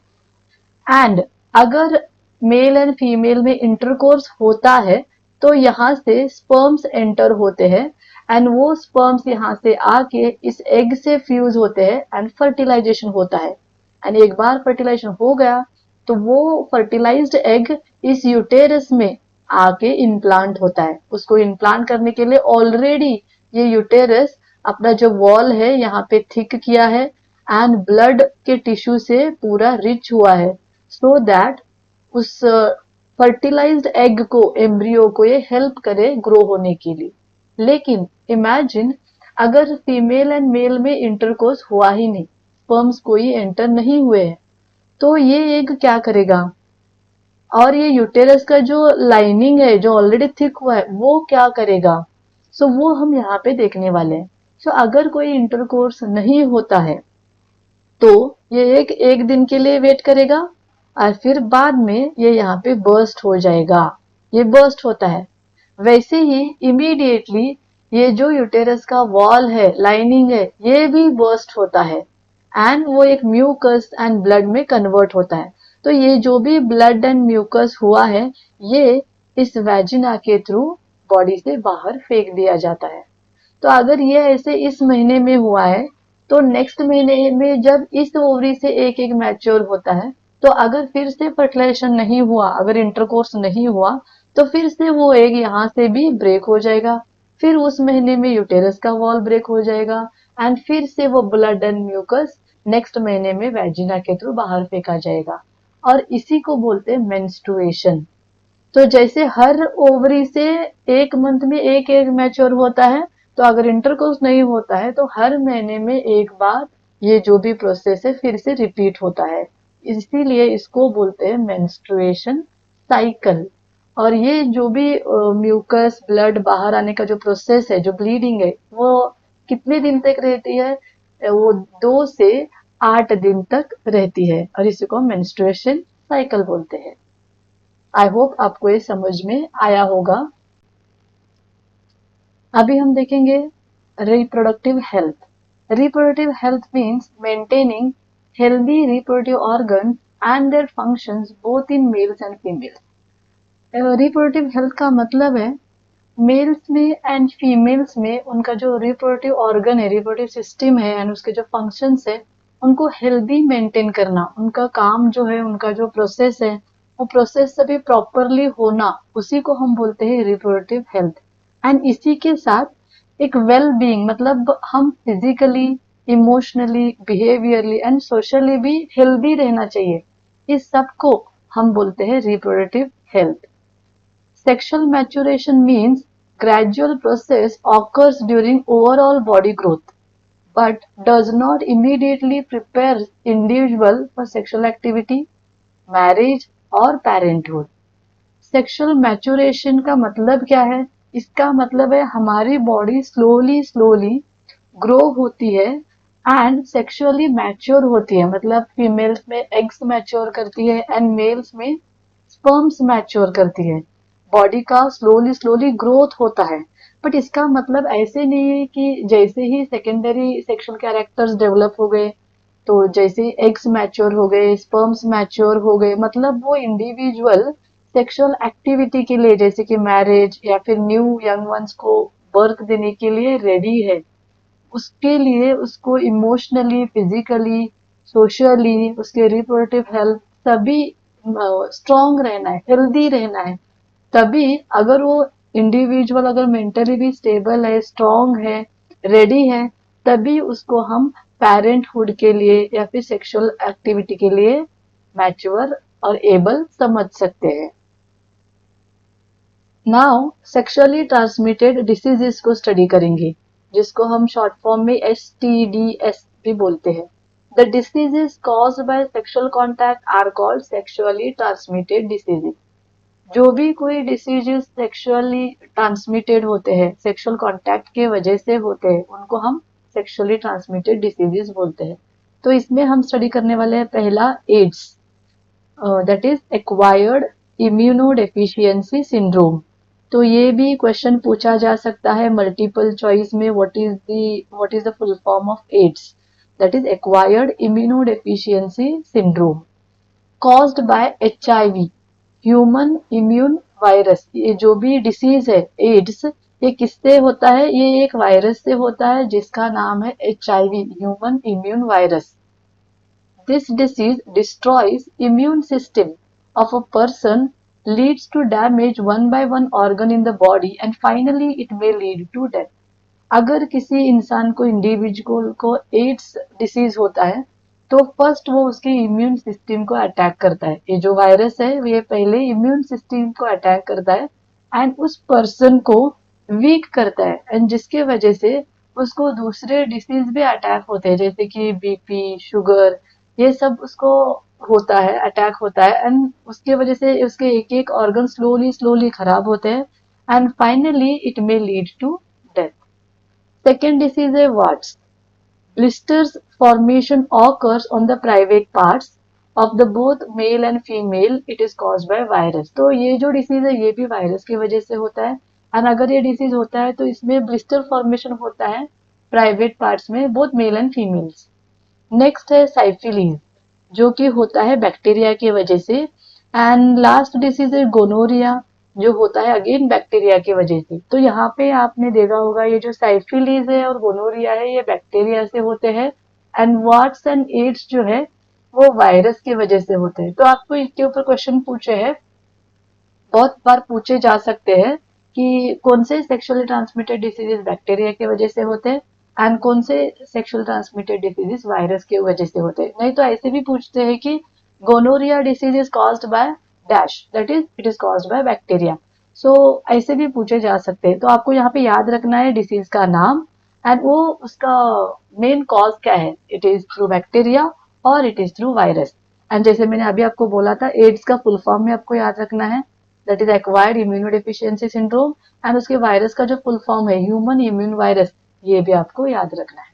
एंड अगर मेल एंड फीमेल में इंटरकोर्स होता है तो यहाँ से स्पर्म्स एंटर होते हैं एंड वो स्पर्म्स यहाँ से आके इस एग से फ्यूज होते हैं एंड फर्टिलाइजेशन होता है। एंड एक बार फर्टिलाइजेशन हो गया तो वो फर्टिलाइज्ड एग इस यूटेरस में आके इम्प्लांट होता है। उसको इम्प्लांट करने के लिए ऑलरेडी ये यूटेरस अपना जो वॉल है यहाँ पे थिक किया है एंड ब्लड के टिश्यू से पूरा रिच हुआ है, सो दैट उस फर्टिलाइज्ड एग को, एम्ब्रियो को ये हेल्प करे ग्रो होने के लिए। लेकिन इमेजिन अगर फीमेल एंड मेल में इंटरकोर्स हुआ ही नहीं, स्पर्म्स कोई एंटर नहीं हुए हैं, तो ये एग क्या करेगा और ये यूटेरस का जो लाइनिंग है जो ऑलरेडी थिक हुआ है वो क्या करेगा। सो वो हम यहाँ पे देखने वाले हैं। सो अगर कोई इंटरकोर्स नहीं होता है तो ये एक दिन के लिए वेट करेगा और फिर बाद में ये यहाँ पे बर्स्ट हो जाएगा। ये बर्स्ट होता है। वैसे ही इमीडिएटली ये जो यूटेरस का वॉल है, लाइनिंग है, ये भी बर्स्ट होता है एंड वो एक म्यूकस एंड ब्लड में कन्वर्ट होता है। तो ये जो भी ब्लड एंड म्यूकस हुआ है ये इस वेजिना के थ्रू बॉडी से बाहर फेंक दिया जाता है। तो अगर ये ऐसे इस महीने में हुआ है तो नेक्स्ट महीने में जब इस ओवरी से एक एग मैच्योर होता है, तो अगर फिर से फर्टिलाइजेशन नहीं हुआ, अगर इंटरकोर्स नहीं हुआ, तो फिर से वो एग यहाँ से भी ब्रेक हो जाएगा। फिर उस महीने में यूटेरस का वॉल ब्रेक हो जाएगा एंड फिर से वो ब्लड एंड म्यूकस नेक्स्ट महीने में वेजिना के थ्रू बाहर फेंका जाएगा और इसी को बोलते हैं मेंस्ट्रुएशन। तो जैसे हर ओवरी से एक मंथ में एक एग मैच्योर होता है, तो अगर इंटरकोर्स नहीं होता है तो हर महीने में एक बार ये जो भी प्रोसेस है फिर से रिपीट होता है। इसीलिए इसको बोलते हैं मेंस्ट्रुएशन साइकिल। और ये जो भी म्यूकस ब्लड बाहर आने का जो प्रोसेस है, जो ब्लीडिंग है, वो कितने दिन तक रहती है? वो 2 से 8 दिन तक रहती है और इसी को मेंस्ट्रुएशन साइकिल बोलते हैं। आई होप आपको ये समझ में आया होगा। अभी हम देखेंगे reproductive health. Reproductive health means maintaining healthy reproductive organ and their functions both in males and females. Reproductive health का मतलब है मेल्स में एंड फीमेल्स में उनका जो रिप्रोडक्टिव ऑर्गन है, रिप्रोडक्टिव सिस्टम है एंड उसके जो फंक्शंस है, उनको हेल्दी मेंटेन करना, उनका काम जो है, उनका जो प्रोसेस है, वो प्रोसेस सभी प्रॉपरली होना, उसी को हम बोलते हैं रिप्रोडक्टिव हेल्थ। एंड इसी के साथ एक वेल बीइंग, मतलब हम physically, emotionally, behaviourally and socially भी हेल्दी रहना चाहिए। इस सब को हम बोलते हैं reproductive health. Sexual maturation means gradual process occurs during overall body growth but does not immediately prepare individual for sexual activity, marriage or parenthood. Sexual maturation का मतलब क्या है? इसका मतलब है हमारी बॉडी स्लोली स्लोली ग्रो होती है एंड सेक्सुअली मैच्योर होती है, मतलब फीमेल्स में एग्स मैच्योर करती है एंड मेल्स में स्पर्म्स मैच्योर करती है। बॉडी का स्लोली स्लोली ग्रोथ होता है, बट इसका मतलब ऐसे नहीं है कि जैसे ही सेकेंडरी सेक्सुअल कैरेक्टर्स डेवलप हो गए तो जैसे एग्स मैच्योर हो गए, स्पर्म्स मैच्योर हो गए, मतलब वो इंडिविजुअल सेक्सुअल एक्टिविटी के लिए, जैसे कि मैरिज या फिर न्यू यंग वंस को बर्थ देने के लिए रेडी है। उसके लिए उसको इमोशनली, फिजिकली, सोशली, उसके रिप्रोडक्टिव हेल्थ सभी स्ट्रांग रहना है, हेल्दी रहना है। तभी अगर वो इंडिविजुअल अगर मेंटली भी स्टेबल है, स्ट्रांग है, रेडी है, तभी उसको हम पेरेंटहुड के लिए या फिर सेक्सुअल एक्टिविटी के लिए मैच्योर और एबल समझ सकते हैं। नाउ सेक्सुअली ट्रांसमिटेड डिसीजेस को स्टडी करेंगे, जिसको हम शॉर्ट फॉर्म में STDs भी बोलते हैं। The diseases caused by sexual contact are called sexually transmitted diseases. जो भी कोई डिसीजेस सेक्सुअली ट्रांसमिटेड होते हैं, सेक्सुअल कॉन्टैक्ट के वजह से होते हैं, उनको हम सेक्सुअली ट्रांसमिटेड डिसीजेस बोलते हैं। तो इसमें हम स्टडी करने वाले हैं पहला AIDS, that is acquired immunodeficiency syndrome. तो ये भी क्वेश्चन पूछा जा सकता है मल्टीपल चॉइस में, what is the full form of AIDS? That is acquired immunodeficiency syndrome caused by HIV, human immune virus. ये जो भी डिसीज है एड्स, ये किससे होता है? ये एक वायरस से होता है जिसका नाम है HIV, human immune virus. This disease destroys immune system of a person, leads to damage one by one organ in the body and finally it may lead to death. अगर किसी इंसान को, इंडिविजुअल को एड्स डिसीज होता है तो first वो उसके इम्यून सिस्टम को अटैक करता है। ये जो वायरस है ये पहले इम्यून सिस्टम को अटैक करता है एंड उस पर्सन को वीक करता है, एंड जिसके वजह से उसको दूसरे डिसीज भी अटैक होते हैं, जैसे कि BP, शुगर, ये सब उसको होता है, अटैक होता है एंड उसके वजह से उसके एक एक ऑर्गन स्लोली स्लोली खराब होते हैं and finally it may lead to death. Second disease है warts. Blisters formation occurs on the private parts of the both male and female. It is caused by virus. तो ये जो disease है ये भी वायरस की वजह से होता है एंड अगर ये डिसीज होता है तो इसमें ब्लिस्टर फॉर्मेशन होता है प्राइवेट पार्ट्स में, both male and females. Next है साइफिलीज, जो कि होता है बैक्टीरिया की वजह से। एंड लास्ट डिसीज है गोनोरिया, जो होता है अगेन बैक्टीरिया की वजह से। तो यहाँ पे आपने देखा होगा ये जो साइफिलीज है और गोनोरिया है ये बैक्टीरिया से होते हैं एंड वार्ड्स एंड एड्स जो है वो वायरस की वजह से होते हैं। तो आपको इसके ऊपर क्वेश्चन पूछे हैं, बहुत बार पूछे जा सकते हैं कि कौन से सेक्सुअली ट्रांसमिटेड डिसीजेस बैक्टीरिया की वजह से होते हैं एंड कौन से सेक्सुअल ट्रांसमिटेड डिसीजेस वायरस की वजह से होते हैं। नहीं तो ऐसे भी पूछते हैं कि gonorrhoea disease is caused by dash, that is it is caused by bacteria. So ऐसे भी पूछे जा सकते हैं। तो आपको यहाँ पे याद रखना है डिसीज का नाम एंड वो उसका मेन कॉज क्या है, इट इज थ्रू बैक्टीरिया और it is through virus. And जैसे मैंने अभी आपको बोला था एड्स का फुल फॉर्म में आपको याद रखना है, that is acquired immunodeficiency syndrome, and उसके वायरस का जो फुल फॉर्म है ह्यूमन इम्यून वायरस, ये भी आपको याद रखना है।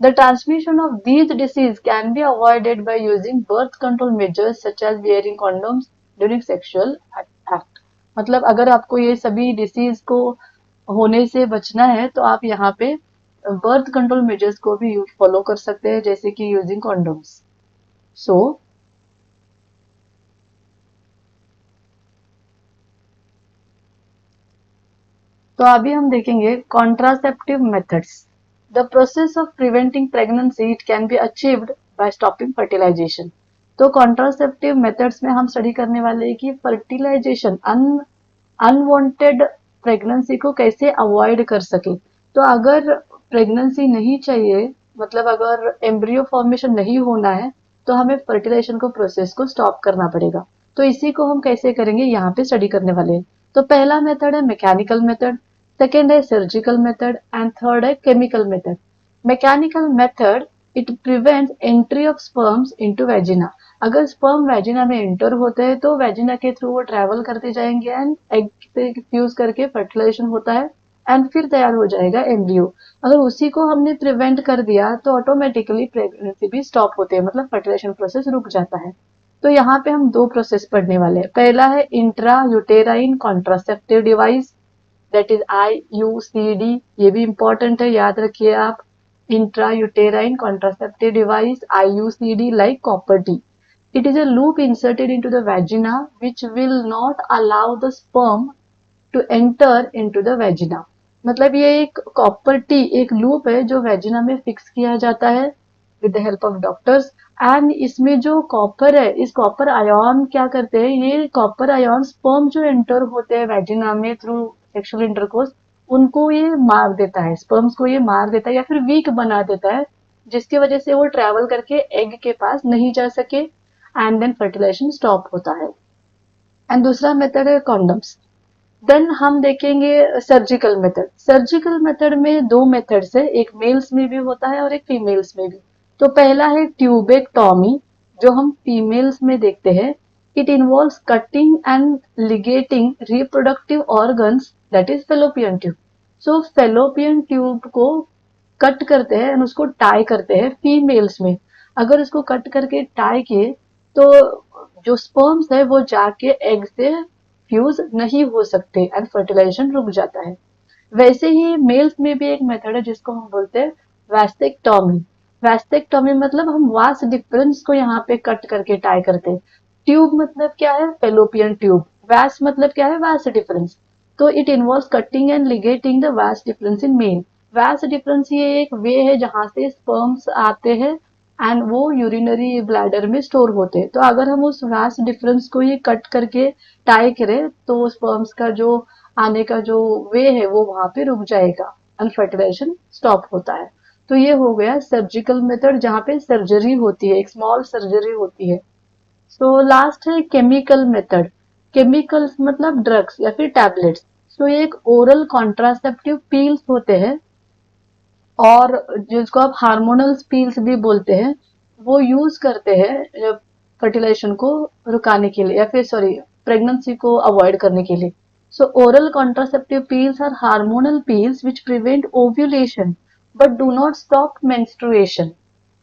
The transmission of these disease can be avoided by using birth control measures such as wearing condoms during sexual act. मतलब अगर आपको ये सभी डिसीज को होने से बचना है तो आप यहाँ पे बर्थ कंट्रोल मेजर्स को भी फॉलो कर सकते हैं, जैसे कि यूजिंग कॉन्डोम्स। सो तो अभी हम देखेंगे contraceptive methods. The process of preventing pregnancy it can be achieved by stopping fertilization. तो कॉन्ट्रासेप्टिव मेथड्स में हम स्टडी करने वाले हैं कि फर्टिलाइजेशन अनवांटेड प्रेगनेंसी को कैसे अवॉइड कर सके। तो अगर प्रेगनेंसी नहीं चाहिए, मतलब अगर एम्ब्रियो फॉर्मेशन नहीं होना है, तो हमें फर्टिलाइजेशन को प्रोसेस को स्टॉप करना पड़ेगा। तो इसी को हम कैसे करेंगे यहाँ पे स्टडी करने वाले हैं। तो पहला मेथड है मैकेनिकल मेथड, सेकेंड है सर्जिकल मेथड एंड थर्ड है chemical method. Mechanical method it prevents entry of sperms into vagina. अगर स्पर्म वेजिना में एंटर होते हैं तो वेजिना के थ्रू वो ट्रेवल करते जाएंगे एंड एग से फ्यूज करके फर्टिलाइजेशन होता है एंड फिर तैयार हो जाएगा एम्ब्रियो। अगर उसी को हमने प्रिवेंट कर दिया तो ऑटोमेटिकली प्रेगनेंसी भी स्टॉप होती है, मतलब फर्टिलाइजेशन प्रोसेस रुक जाता है। तो यहाँ पे हम दो प्रोसेस पढ़ने वाले हैं। पहला है intra uterine contraceptive device, that is IUCD। ये भी इंपॉर्टेंट है, याद रखिए आप। Intra-uterine contraceptive device IUCD like copper T. It is a loop inserted into the vagina which will not allow the sperm to enter into the vagina. मतलब ये एक copper T एक लूप है जो वेजिना में फिक्स किया जाता है with the help of doctors. And इसमें जो कॉपर है, इस कॉपर आयन क्या करते हैं, ये कॉपर आयन स्पर्म जो एंटर होते हैं वेजिना में थ्रू सेक्सुअल इंटरकोर्स, उनको ये मार देता है, स्पर्म्स को ये मार देता है या फिर वीक बना देता है, जिसकी वजह से वो ट्रेवल करके एग के पास नहीं जा सके एंड देन फर्टिलाइजेशन स्टॉप होता है। एंड दूसरा मेथड है कॉन्डम्स। देन हम देखेंगे सर्जिकल मेथड। सर्जिकल मेथड में दो मेथड्स है, एक मेल्स में भी होता है और एक फीमेल्स में भी। तो पहला है ट्यूबेक्टॉमी, जो हम फीमेल्स में देखते हैं। It involves cutting and ligating reproductive organs, that is fallopian tube. So fallopian tube को कट करते हैं एंड उसको टाई करते हैं फीमेल्स में। अगर इसको कट करके टाई किए तो जो स्पर्म्स है वो जाके एग से फ्यूज नहीं हो सकते एंड फर्टिलाइजेशन रुक जाता है। वैसे ही मेल्स में भी एक मेथड है जिसको हम बोलते हैं वैस्टेक्टॉमी। वैस्टेक्टॉमी मतलब हम वास डिफरेंस को यहाँ पे कट करके टाई करते हैं। ट्यूब मतलब क्या है, फेलोपियन ट्यूब। वैस मतलब क्या है, वास डिफरेंस। तो it involves cutting and ligating the vas deferens in male. Vas deferens ये एक वे है जहां से स्पर्म्स आते हैं एंड वो यूरिनरी ब्लैडर में स्टोर होते हैं। तो अगर हम उस वास डिफरेंस को ये कट करके टाई करें तो स्पर्म्स का जो आने का जो वे है वो वहां पे रुक जाएगा एंड फर्टिलाइजेशन स्टॉप होता है। तो ये हो गया सर्जिकल मेथड जहाँ पे सर्जरी होती है, एक स्मॉल सर्जरी होती है। सो लास्ट है केमिकल मेथड। केमिकल्स मतलब ड्रग्स या फिर टैबलेट्स। सो ये एक ओरल कॉन्ट्रासेप्टिव पील्स होते हैं और जिसको आप हार्मोनल पील्स भी बोलते हैं, वो यूज करते हैं फर्टिलाइजेशन को रुकाने के लिए या फिर सॉरी प्रेगनेंसी को अवॉइड करने के लिए। So oral contraceptive pills are hormonal pills which prevent ovulation but do not stop menstruation.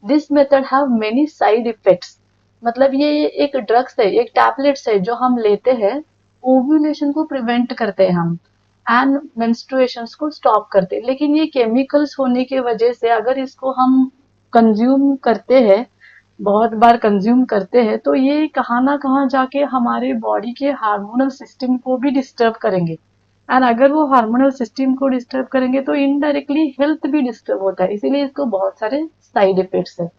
This method have many side effects. मतलब ये एक ड्रग्स है, एक टैबलेट्स है जो हम लेते हैं, ओव्यूलेशन को प्रिवेंट करते हैं हम एंड मेंस्ट्रुएशंस को स्टॉप करते हैं। लेकिन ये केमिकल्स होने की वजह से अगर इसको हम कंज्यूम करते हैं, बहुत बार कंज्यूम करते हैं, तो ये कहाँ ना कहाँ जाके हमारे बॉडी के हार्मोनल सिस्टम को भी डिस्टर्ब करेंगे एंड अगर वो हार्मोनल सिस्टम को डिस्टर्ब करेंगे तो इनडायरेक्टली हेल्थ भी डिस्टर्ब होता है, इसीलिए इसको बहुत सारे साइड इफेक्ट्स है।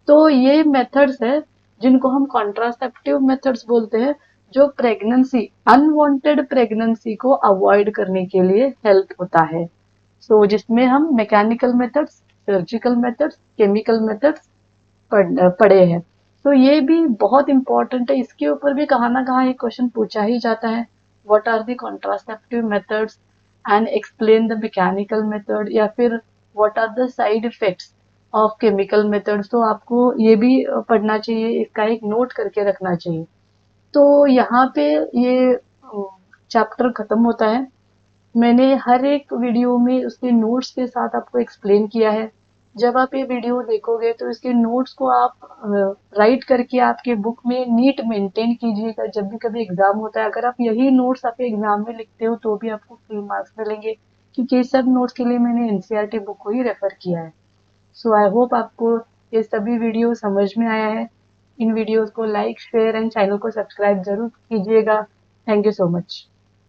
तो ये मेथड्स है जिनको हम कॉन्ट्रासेप्टिव मेथड्स बोलते हैं, जो प्रेगनेंसी अनवांटेड प्रेगनेंसी को अवॉइड करने के लिए हेल्प होता है। सो जिसमें हम mechanical methods, surgical methods, chemical methods पढ़े हैं। तो ये भी बहुत इंपॉर्टेंट है, इसके ऊपर भी कहाँ ना कहाँ एक क्वेश्चन पूछा ही जाता है। What are the contraceptive methods and explain the mechanical method, या फिर what are the side effects of chemical methods. तो आपको ये भी पढ़ना चाहिए, इसका एक नोट करके रखना चाहिए। तो यहाँ पे ये चैप्टर खत्म होता है। मैंने हर एक वीडियो में उसके नोट्स के साथ आपको एक्सप्लेन किया है। जब आप ये वीडियो देखोगे तो इसके नोट्स को आप राइट करके आपके बुक में नीट मेंटेन कीजिएगा। जब भी कभी एग्जाम होता है, अगर आप यही नोट्स आपके एग्जाम में लिखते हो तो भी आपको फुल मार्क्स मिलेंगे। क्योंकि इस सब नोट्स के लिए मैंने एनसीईआरटी बुक को ही रेफर किया है। सो आई होप आपको ये सभी वीडियो समझ में आया है। इन वीडियोस को लाइक, शेयर एंड चैनल को सब्सक्राइब जरूर कीजिएगा। Thank you so much.